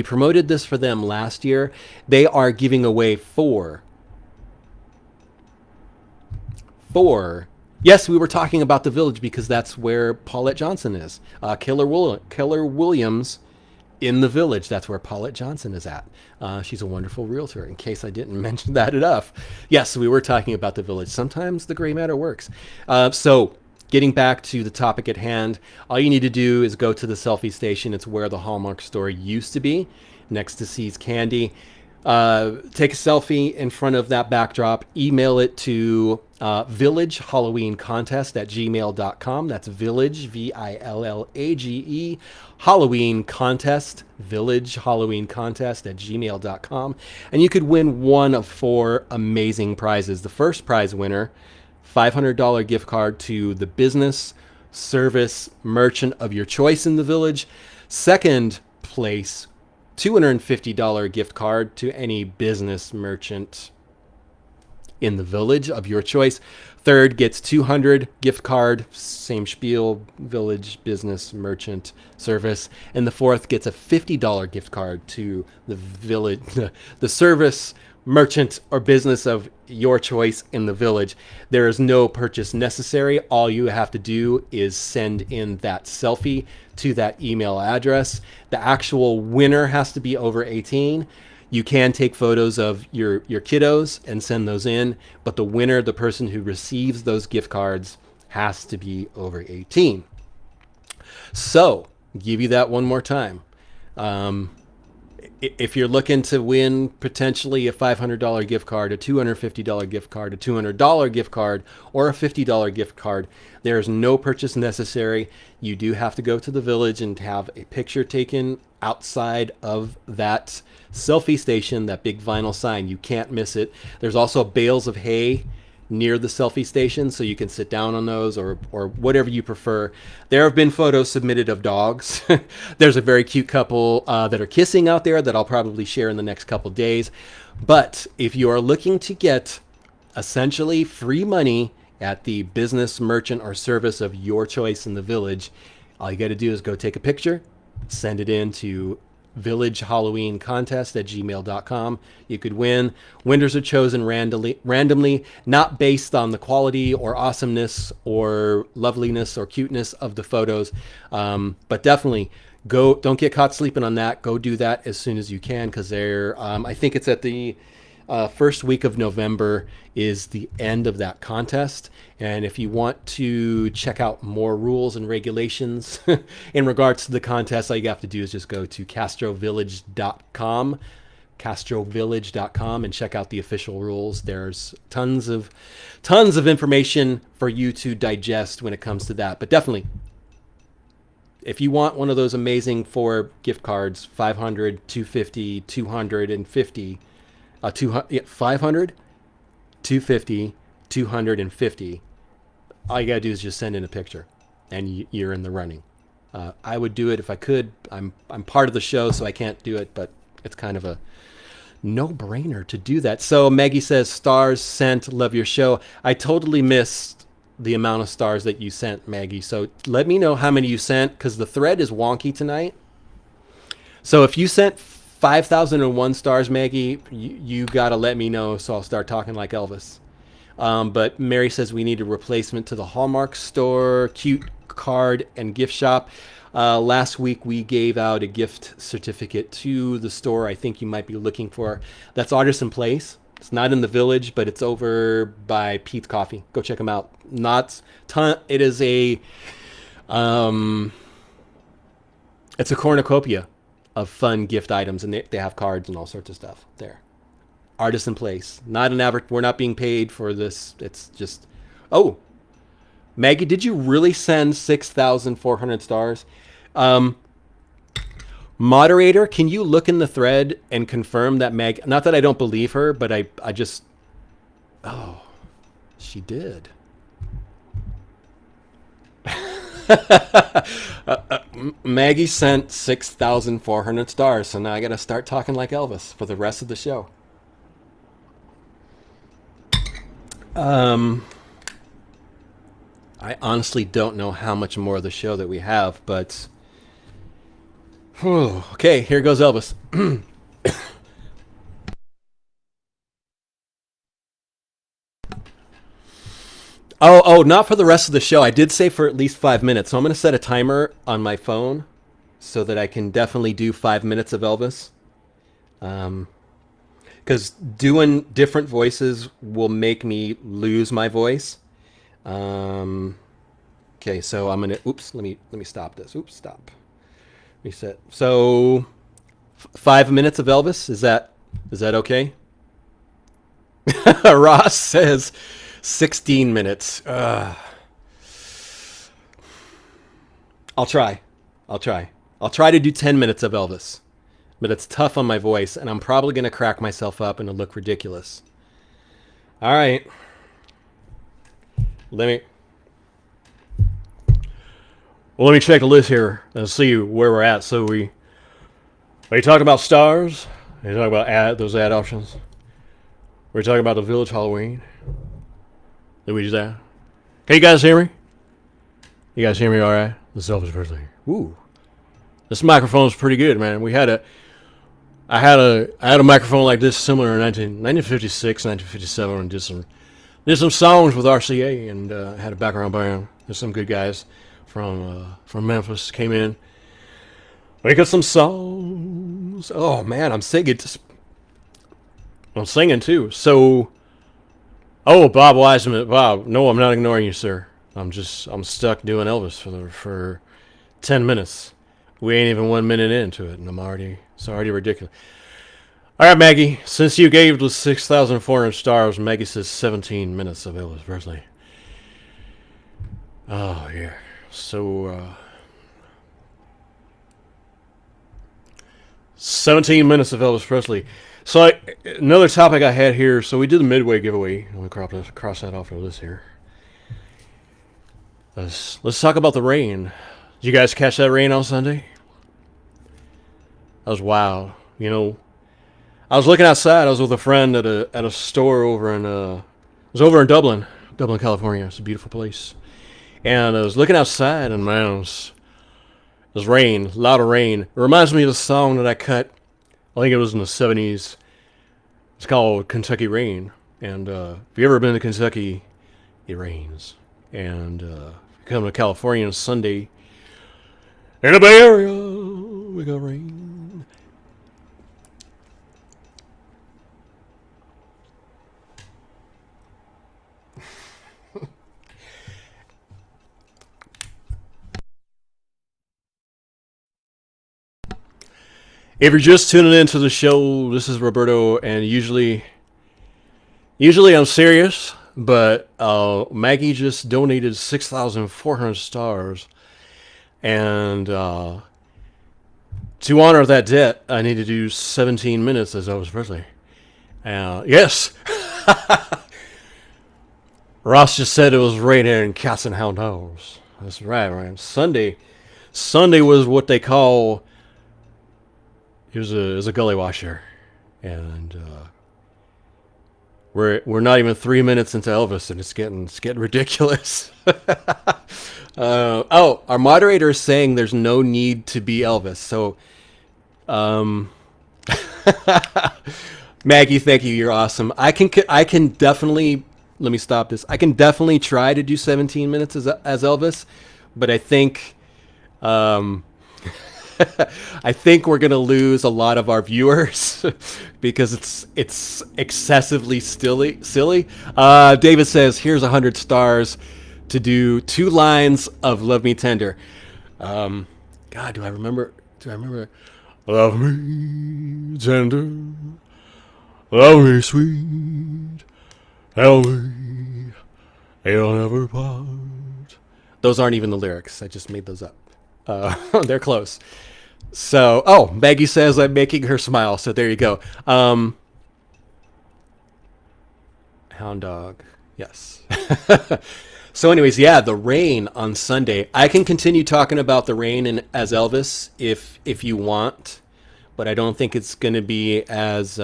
promoted this for them last year, they are giving away four. Yes, we were talking about the village because that's where Paulette Johnson is. Keller Williams in the village. That's where Paulette Johnson is at. She's a wonderful realtor, in case I didn't mention that enough. Yes, we were talking about the village. Sometimes the gray matter works. So getting back to the topic at hand, all you need to do is go to the selfie station. It's where the Hallmark store used to be, next to C's Candy. Take a selfie in front of that backdrop, email it to Village Halloween Contest at gmail.com. That's Village, Village, Halloween Contest, Village Halloween Contest at gmail.com. And you could win one of four amazing prizes. The first prize winner, $500 gift card to the business service merchant of your choice in the village. Second place $250 gift card to any business merchant in the village of your choice. Third gets 200 gift card, same spiel, village, business, merchant, service. And the fourth gets a $50 gift card to the village, the service, merchant, or business of your choice in the village. There is no purchase necessary. All you have to do is send in that selfie to that email address. The actual winner has to be over 18. You can take photos of your kiddos and send those in, but the winner, the person who receives those gift cards, has to be over 18. So, give you that one more time. If you're looking to win potentially a $500 gift card, a $250 gift card, a $200 gift card, or a $50 gift card, there is no purchase necessary. You do have to go to the village and have a picture taken outside of that selfie station, that big vinyl sign. You can't miss it. There's also bales of hay near the selfie station, so you can sit down on those or whatever you prefer. There have been photos submitted of dogs. There's a very cute couple that are kissing out there that I'll probably share in the next couple days. But if you are looking to get essentially free money at the business, merchant, or service of your choice in the village, all you got to do is go take a picture, send it in to villagehalloweencontest@gmail.com. You could win. Winners are chosen randomly, not based on the quality or awesomeness or loveliness or cuteness of the photos. But definitely don't get caught sleeping on that. Go do that as soon as you can, because I think it's at the first week of November is the end of that contest. And if you want to check out more rules and regulations in regards to the contest, all you have to do is just go to castrovillage.com, and check out the official rules. There's tons of information for you to digest when it comes to that. But definitely, if you want one of those amazing 4 gift cards, 500, 250, 250, 500, 250, 250. All you gotta do is just send in a picture, and you're in the running. I would do it if I could. I'm part of the show, so I can't do it, but it's kind of a no-brainer to do that. So Maggie says, stars sent, love your show. I totally missed the amount of stars that you sent, Maggie. So let me know how many you sent, because the thread is wonky tonight. So if you sent 5,001 stars, Maggie, you got to let me know, so I'll start talking like Elvis. But Mary says we need a replacement to the Hallmark store, cute card, and gift shop. Last week we gave out a gift certificate to the store I think you might be looking for. That's Artisan Place. It's not in the village, but it's over by Pete's Coffee. Go check them out. It is it's a cornucopia of fun gift items, and they have cards and all sorts of stuff there. Artisan Place. Not an we're not being paid for this. It's just... Oh, Maggie, did you really send 6,400 stars? Moderator, can you look in the thread and confirm that not that I don't believe her, but I just... Oh, she did. Maggie sent 6,400 stars, so now I got to start talking like Elvis for the rest of the show. I honestly don't know how much more of the show that we have, but okay, here goes Elvis. Oh, not for the rest of the show. I did say for at least 5 minutes, so I'm going to set a timer on my phone so that I can definitely do 5 minutes of Elvis. Because doing different voices will make me lose my voice. Okay, so I'm gonna. Oops, let me stop this. Oops, stop. Reset. So 5 minutes of Elvis. Is that okay? Ross says 16 minutes. I'll try. I'll try to do 10 minutes of Elvis. But it's tough on my voice, and I'm probably going to crack myself up and it'll look ridiculous. All right. Let me check the list here and see where we're at. So Are you talking about stars? Are you talking about those ad options? We're talking about the Village Halloween. Luigi's there. Can you guys hear me? You guys hear me all right? This is Elvis Presley. Ooh. This microphone's pretty good, man. I had a microphone like this similar in 1956, 1957, and did some songs with RCA, and had a background band. There's some good guys from Memphis came in. We got some songs. Oh man, I'm singing. I'm singing too. So, oh, Bob Wiseman. Bob, no, I'm not ignoring you, sir. I'm stuck doing Elvis for 10 minutes. We ain't even 1 minute into it, and it's already ridiculous. All right, Maggie. Since you gave the 6,400 stars, Maggie says 17 minutes of Elvis Presley. Oh yeah. So 17 minutes of Elvis Presley. So another topic I had here. So we did the Midway giveaway. Let me cross that off of this here. Let's talk about the rain. Did you guys catch that rain on Sunday? That was wild. You know, I was looking outside. I was with a friend at a store over in it was over in Dublin, California. It's a beautiful place. And I was looking outside, and man, it was rain, a lot of rain. It reminds me of the song that I cut. I think it was in the 70s. It's called Kentucky Rain. And if you've ever been to Kentucky, it rains. And if you come to California on Sunday, in the Bay Area, we got rain. If you're just tuning into the show, this is Roberto, and usually I'm serious, but Maggie just donated 6,400 stars, and to honor that debt, I need to do 17 minutes as Elvis Presley. Yes, Ross just said it was raining in Cats and Hound House. That's right, man. Sunday was what they call. It was a gully washer, and we're not even 3 minutes into Elvis, and it's getting ridiculous. Our moderator is saying there's no need to be Elvis. So, Maggie, thank you. You're awesome. I can definitely let me stop this. I can definitely try to do 17 minutes as Elvis, but I think. I think we're gonna lose a lot of our viewers because it's excessively silly. David says, "Here's 100 stars to do 2 lines of Love Me Tender." God, do I remember? Love me tender, love me sweet, tell me you'll never part. Those aren't even the lyrics. I just made those up. They're close. So, Maggie says I'm making her smile. So there you go. Hound dog. Yes. So anyways, yeah, the rain on Sunday. I can continue talking about the rain as Elvis if you want, but I don't think it's going to be as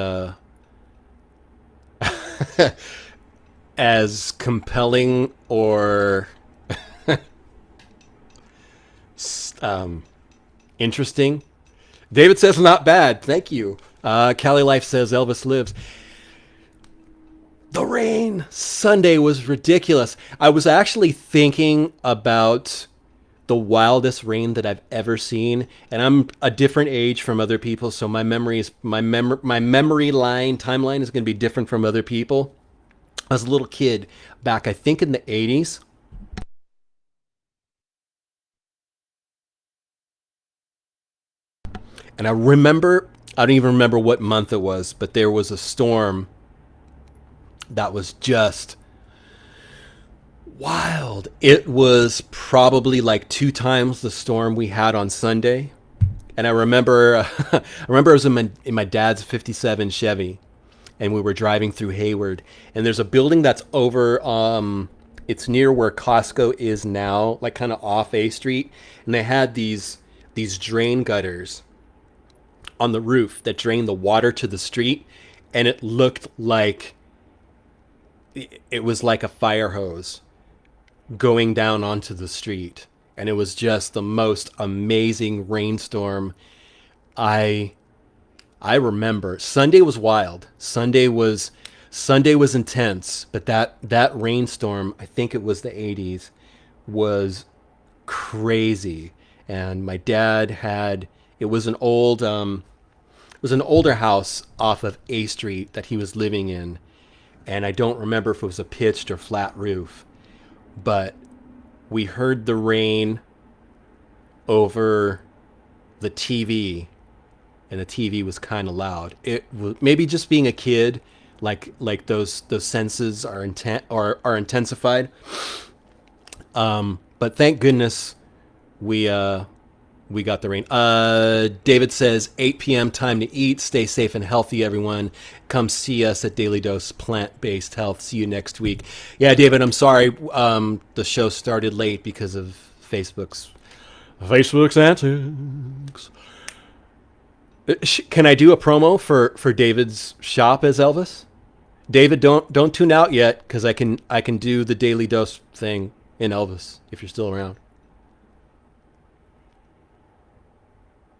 as compelling or interesting. David says not bad. Thank you. Cali Life says Elvis lives. The rain Sunday was ridiculous. I was actually thinking about the wildest rain that I've ever seen, and I'm a different age from other people, so my memory timeline is going to be different from other people. I was a little kid back, I think, in the 80s. And I don't even remember what month it was, but there was a storm that was just wild. It was probably like 2 times the storm we had on Sunday. And I remember I was in my dad's 57 Chevy, and we were driving through Hayward, and there's a building that's over it's near where Costco is now, like kind of off A Street, and they had these drain gutters on the roof that drained the water to the street, and it looked like it was like a fire hose going down onto the street. And it was just the most amazing rainstorm. I remember Sunday was wild. Sunday was intense, but that rainstorm, I think it was the 80s, was crazy. And my dad had, it was an older house off of A Street that he was living in. And I don't remember if it was a pitched or flat roof, but we heard the rain over the TV, and the TV was kind of loud. It was maybe just being a kid, like those senses are intensified. But thank goodness we got the rain. David says 8 p.m. time to eat. Stay safe and healthy, everyone. Come see us at Daily Dose Plant-Based Health. See you next week. Yeah, David, I'm sorry. The show started late because of Facebook's antics. Can I do a promo for David's shop as Elvis? David, don't tune out yet, because I can do the Daily Dose thing in Elvis if you're still around.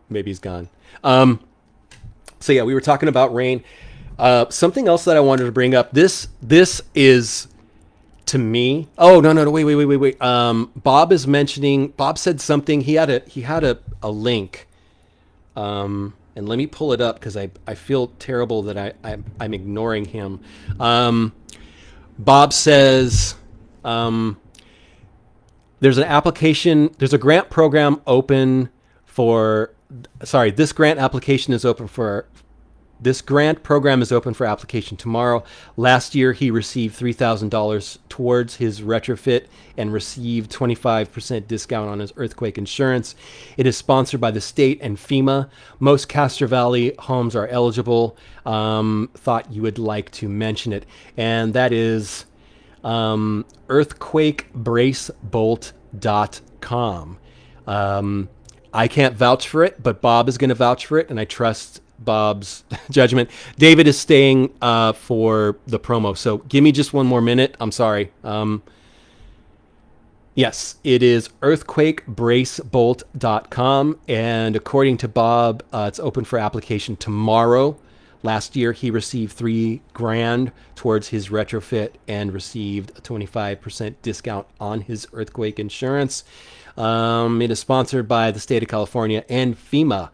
Maybe he's gone. So yeah, we were talking about rain. Something else that I wanted to bring up. This is, to me. Oh no, wait. Bob said something. He had a link. And let me pull it up because I feel terrible that I'm ignoring him. Bob says there's an application. There's a grant program open for. Sorry, this grant program is open for application tomorrow. Last year, he received $3,000 towards his retrofit and received 25% discount on his earthquake insurance. It is sponsored by the state and FEMA. Most Castro Valley homes are eligible. Thought you would like to mention it. And that is earthquakebracebolt.com. I can't vouch for it, but Bob is going to vouch for it, and I trust Bob's judgment. David is staying for the promo, so give me just one more minute. I'm sorry. Yes, it is earthquakebracebolt.com, and according to Bob, it's open for application tomorrow. Last year, he received $3,000 towards his retrofit and received a 25% discount on his earthquake insurance. It is sponsored by the state of California and FEMA.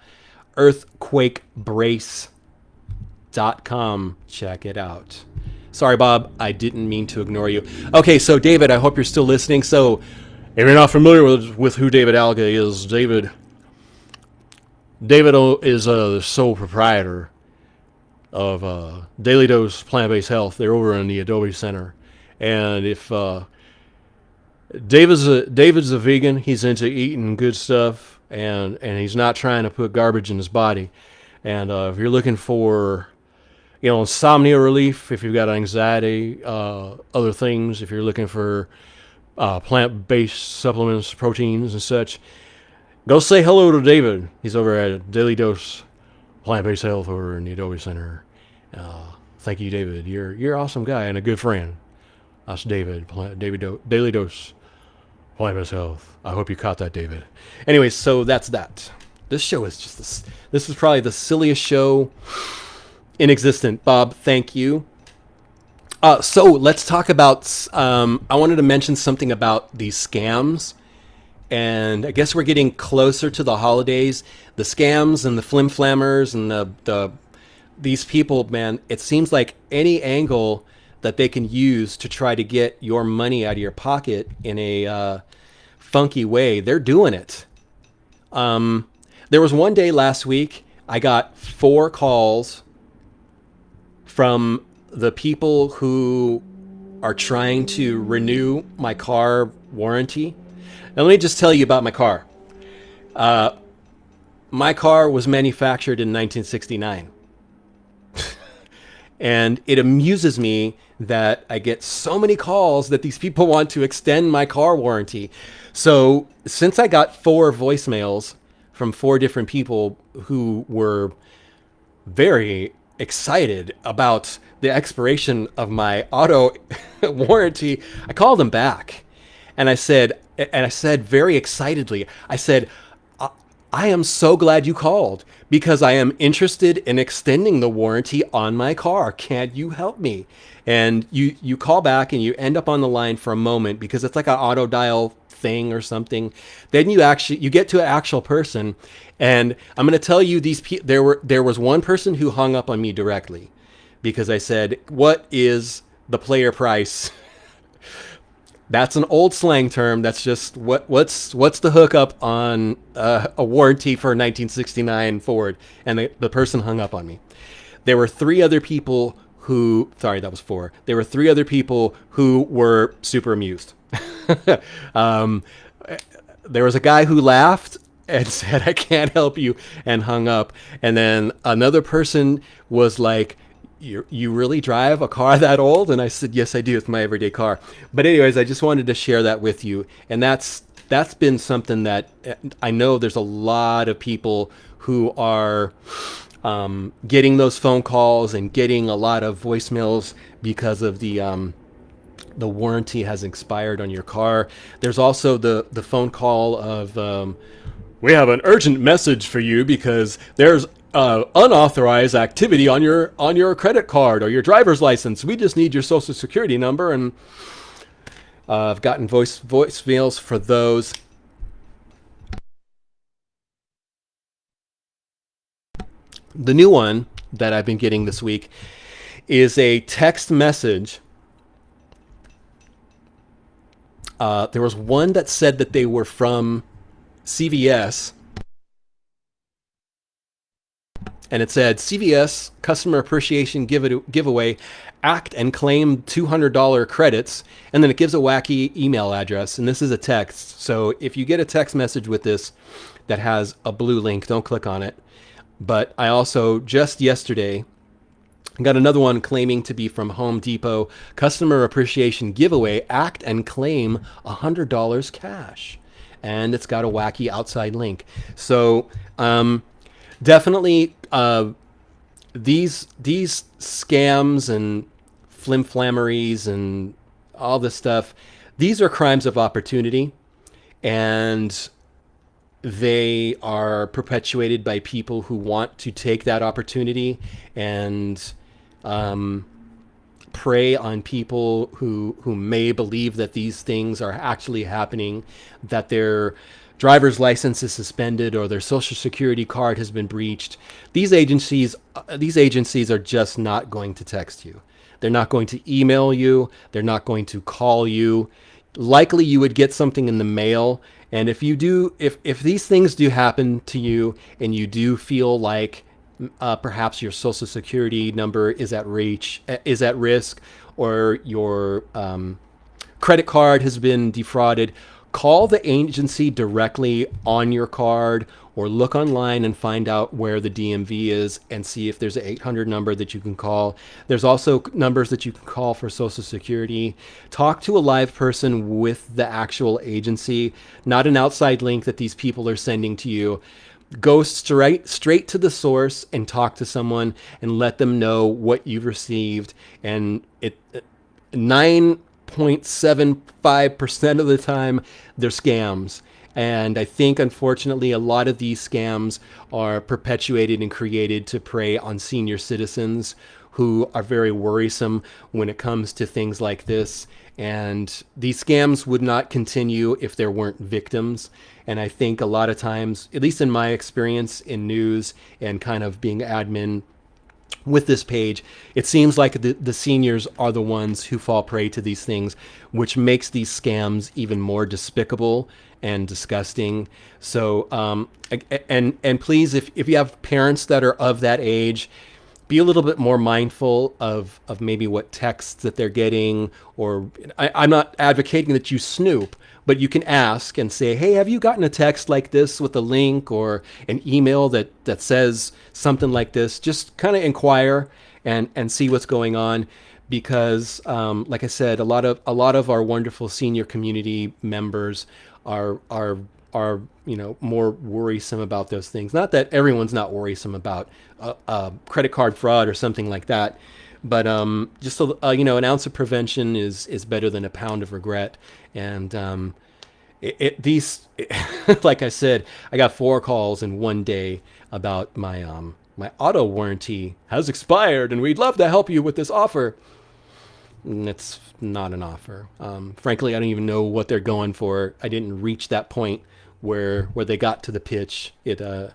Earthquakebrace.com. Check it out. Sorry, Bob. I didn't mean to ignore you. Okay, so David, I hope you're still listening. So if you're not familiar with who David Alga is, David is the sole proprietor of Daily Dose Plant-Based Health. They're over in the Adobe Center. And if David's a vegan. He's into eating good stuff, and he's not trying to put garbage in his body. And if you're looking for, insomnia relief, if you've got anxiety, other things, if you're looking for plant-based supplements, proteins, and such, go say hello to David. He's over at Daily Dose Plant-Based Health over in the Adobe Center. Thank you, David. You're an awesome guy and a good friend. That's David. Daily Dose Plant-Based Health. I hope you caught that, David. Anyways, so that's that. This show is just this is probably the silliest show in existence. Bob, thank you. So let's talk about. I wanted to mention something about these scams, and I guess we're getting closer to the holidays. The scams and the flim-flammers and these people, man. It seems like any angle that they can use to try to get your money out of your pocket in a funky way, they're doing it. There was one day last week, I got 4 calls from the people who are trying to renew my car warranty. Now, let me just tell you about my car. My car was manufactured in 1969. And it amuses me that I get so many calls that these people want to extend my car warranty. So since I got 4 voicemails from 4 different people who were very excited about the expiration of my auto warranty. I called them back and I said very excitedly, I said, I am so glad you called because I am interested in extending the warranty on my car. Can you help me? And you call back and you end up on the line for a moment because it's like an auto dial thing or something. Then you get to an actual person, and I'm going to tell you there was one person who hung up on me directly because I said, "What is the player price?" That's an old slang term. That's just what's the hookup on a warranty for a 1969 Ford, and the person hung up on me. There were 3 other people who, sorry, that was 4. There were 3 other people who were super amused. There was a guy who laughed and said, "I can't help you," and hung up. And then another person was like, you really drive a car that old? And I said, yes, I do. It's my everyday car. But anyways, I just wanted to share that with you. And that's been something that I know there's a lot of people who are getting those phone calls and getting a lot of voicemails because of the warranty has expired on your car. There's also the phone call of, we have an urgent message for you because there's unauthorized activity on your credit card or your driver's license. We just need your social security number. And I've gotten voicemails for those. The new one that I've been getting this week is a text message. There was one that said that they were from CVS. And it said, CVS Customer Appreciation Giveaway, act and claim $200 credits. And then it gives a wacky email address. And this is a text. So if you get a text message with this that has a blue link, don't click on it. But I also, just yesterday, got another one claiming to be from Home Depot, Customer Appreciation Giveaway, act and claim $100 cash. And it's got a wacky outside link. So, definitely, these scams and flimflammeries and all this stuff, these are crimes of opportunity, and they are perpetuated by people who want to take that opportunity and prey on people who may believe that these things are actually happening, that their driver's license is suspended or their social security card has been breached. These agencies are just not going to text you. They're not going to email you. They're not going to call you. Likely you would get something in the mail. And if these things do happen to you and you do feel like perhaps your social security number is at risk, or your credit card has been defrauded, call the agency directly on your card, or look online and find out where the DMV is and see if there's an 800 number that you can call. There's also numbers that you can call for Social Security. Talk to a live person with the actual agency, not an outside link that these people are sending to you. Go straight to the source and talk to someone and let them know what you've received. And 9.75% of the time, they're scams. And I think, unfortunately, a lot of these scams are perpetuated and created to prey on senior citizens who are very worrisome when it comes to things like this. And these scams would not continue if there weren't victims. And I think a lot of times, at least in my experience in news and kind of being admin with this page, it seems like the seniors are the ones who fall prey to these things, which makes these scams even more despicable and disgusting. So, and please, if you have parents that are of that age, be a little bit more mindful of maybe what texts that they're getting. Or I'm not advocating that you snoop, but you can ask and say, hey, have you gotten a text like this with a link or an email that says something like this? Just kind of inquire and see what's going on. Because, like I said, a lot of our wonderful senior community members are are more worrisome about those things. Not that everyone's not worrisome about credit card fraud or something like that, but just an ounce of prevention is better than a pound of regret. And like I said, I got 4 calls in one day about my auto warranty has expired, and we'd love to help you with this offer. And it's not an offer. Frankly, I don't even know what they're going for. I didn't reach that point where they got to the pitch. They're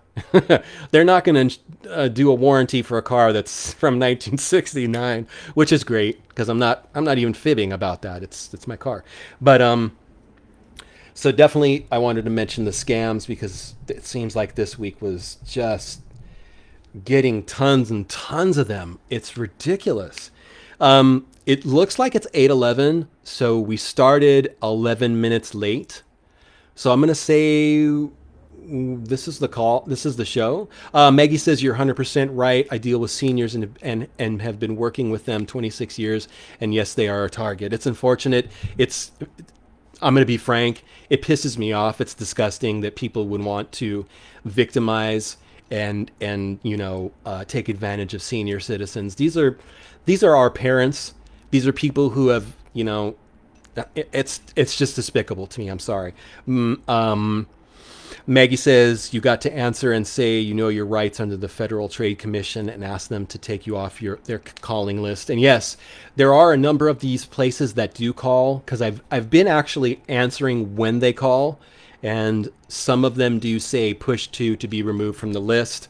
not going to do a warranty for a car that's from 1969, which is great because I'm not even fibbing about that. It's my car. But so definitely I wanted to mention the scams because it seems like this week was just getting tons and tons of them. It's ridiculous. It looks like it's 8:11, so we started 11 minutes late. So I'm going to say this is the call. This is the show. Maggie says you're 100% right. I deal with seniors and have been working with them 26 years. And yes, they are a target. It's unfortunate. I'm going to be frank. It pisses me off. It's disgusting that people would want to victimize and take advantage of senior citizens. These are our parents. These are people who have, it's just despicable to me. I'm sorry. Maggie says you got to answer and say your rights under the Federal Trade Commission and ask them to take you off their calling list. And yes, there are a number of these places that do call because I've been actually answering when they call, and some of them do say push to be removed from the list.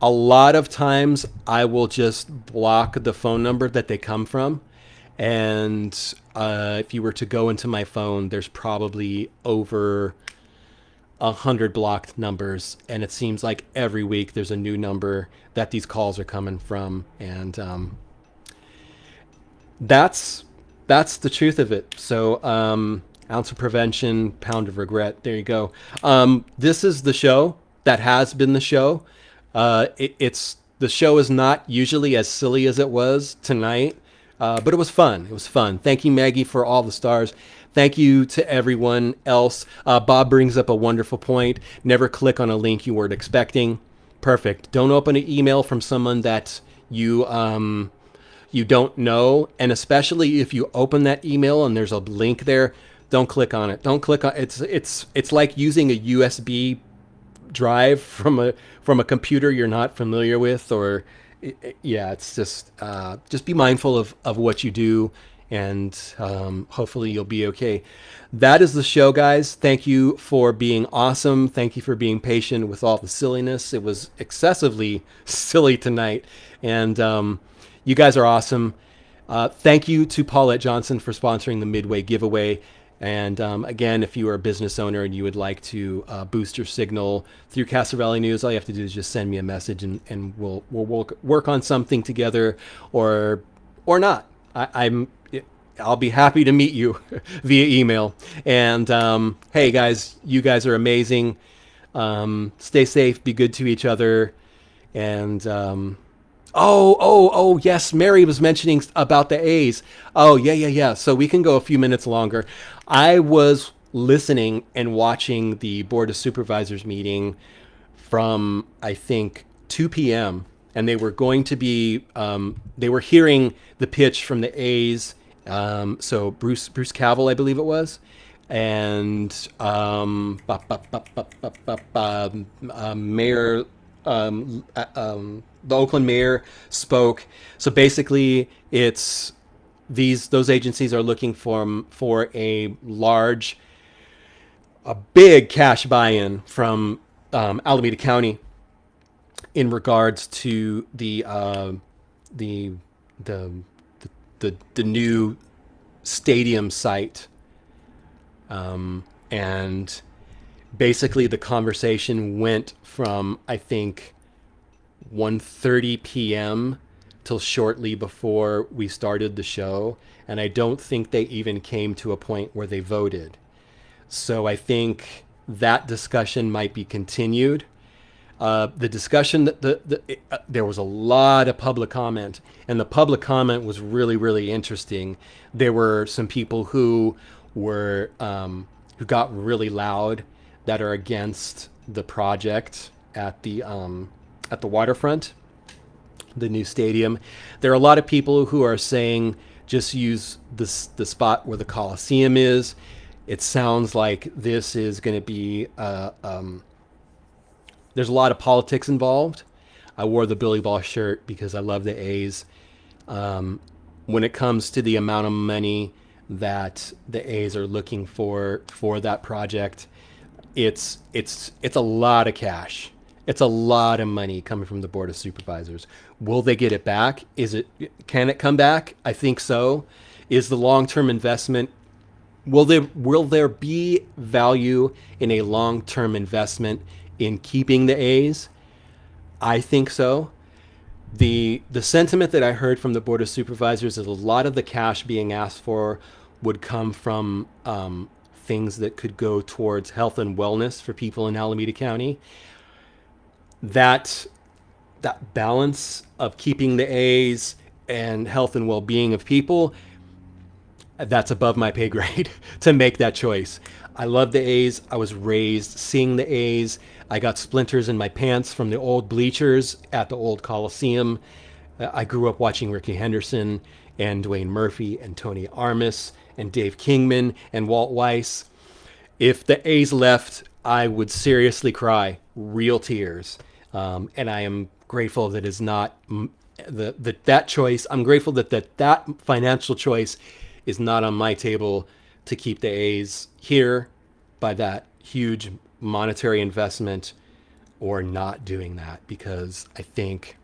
A lot of times I will just block the phone number that they come from. And if you were to go into my phone, there's probably over 100 blocked numbers. And it seems like every week there's a new number that these calls are coming from. And that's the truth of it. So ounce of prevention, pound of regret. There you go. This is the show that has been the show. The show is not usually as silly as it was tonight, but it was fun. It was fun. Thank you, Maggie, for all the stars. Thank you to everyone else. Bob brings up a wonderful point. Never click on a link you weren't expecting. Perfect. Don't open an email from someone that you don't know, and especially if you open that email and there's a link there, don't click on it. Don't click on it. It's like using a USB drive from a computer you're not familiar with, or it's just be mindful of what you do, and hopefully you'll be okay. That is the show, guys. Thank you for being awesome. Thank you for being patient with all the silliness. It was excessively silly tonight, and you guys are awesome. Thank you to Paulette Johnson for sponsoring the Midway Giveaway. And again, if you are a business owner and you would like to boost your signal through Castro Valley News, all you have to do is just send me a message, and we'll work on something together, or not. I'll be happy to meet you via email. And hey, guys, you guys are amazing. Stay safe, be good to each other, and Oh, yes. Mary was mentioning about the A's. Oh, yeah. So we can go a few minutes longer. I was listening and watching the Board of Supervisors meeting from, I think, 2 p.m. And they were going to be, they were hearing the pitch from the A's. So Bruce Cavill, I believe it was. And Mayor... the Oakland mayor spoke. So basically, those agencies are looking for a big cash buy-in from Alameda County in regards to the new stadium site, and basically the conversation went from, I think, 1:30 p.m. till shortly before we started the show, and I don't think they even came to a point where they voted. So I think that discussion might be continued. The discussion, there was a lot of public comment, and the public comment was really, really interesting. There were some people who were who got really loud that are against the project at the waterfront, the new stadium. There are a lot of people who are saying just use the spot where the Coliseum is. It sounds like this is going to be there's a lot of politics involved. I wore the Billy Ball shirt because I love the A's. When it comes to the amount of money that the A's are looking for that project, it's a lot of cash. It's a lot of money coming from the Board of Supervisors. Will they get it back? Can it come back? I think so. Is the long-term investment, will there be value in a long-term investment in keeping the A's? I think so. The sentiment that I heard from the Board of Supervisors is a lot of the cash being asked for would come from things that could go towards health and wellness for people in Alameda County. That balance of keeping the A's and health and well-being of people, that's above my pay grade to make that choice. I love the A's. I was raised seeing the A's. I got splinters in my pants from the old bleachers at the old Coliseum. I grew up watching Ricky Henderson and Dwayne Murphy and Tony Armas and Dave Kingman and Walt Weiss. If the A's left, I would seriously cry, real tears. And I am grateful that is not that choice. I'm grateful that financial choice is not on my table to keep the A's here by that huge monetary investment, or not doing that, because I think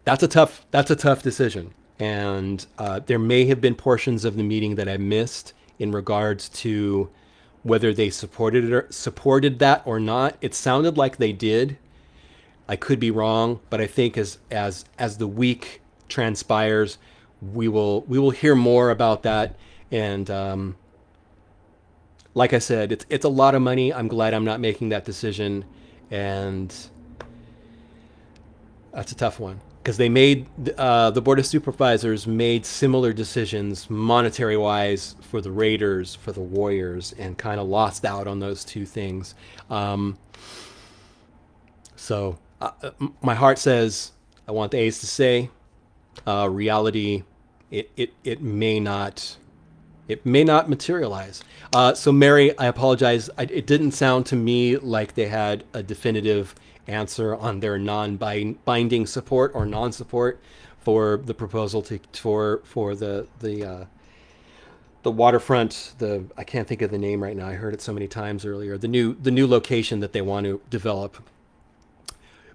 that's a tough decision. And there may have been portions of the meeting that I missed in regards to whether they supported that or not. It sounded like they did. I could be wrong, but I think as the week transpires, we will hear more about that. And like I said, it's a lot of money. I'm glad I'm not making that decision, and that's a tough one, because they made the Board of Supervisors made similar decisions monetary wise for the Raiders, for the Warriors, and kind of lost out on those two things. So my heart says I want the A's to stay. Reality, it may not materialize. So Mary, I apologize. It didn't sound to me like they had a definitive answer on their non-binding support or non-support for the proposal for the waterfront. I can't think of the name right now. I heard it so many times earlier. The new location that they want to develop.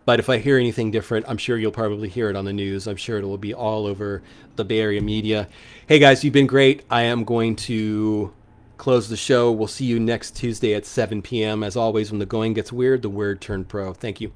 But if I hear anything different, I'm sure you'll probably hear it on the news. I'm sure it will be all over the Bay Area media. Hey guys, you've been great. I am going to close the show. We'll see you next Tuesday at 7 p.m. As always, when the going gets weird, the word turned pro. Thank you.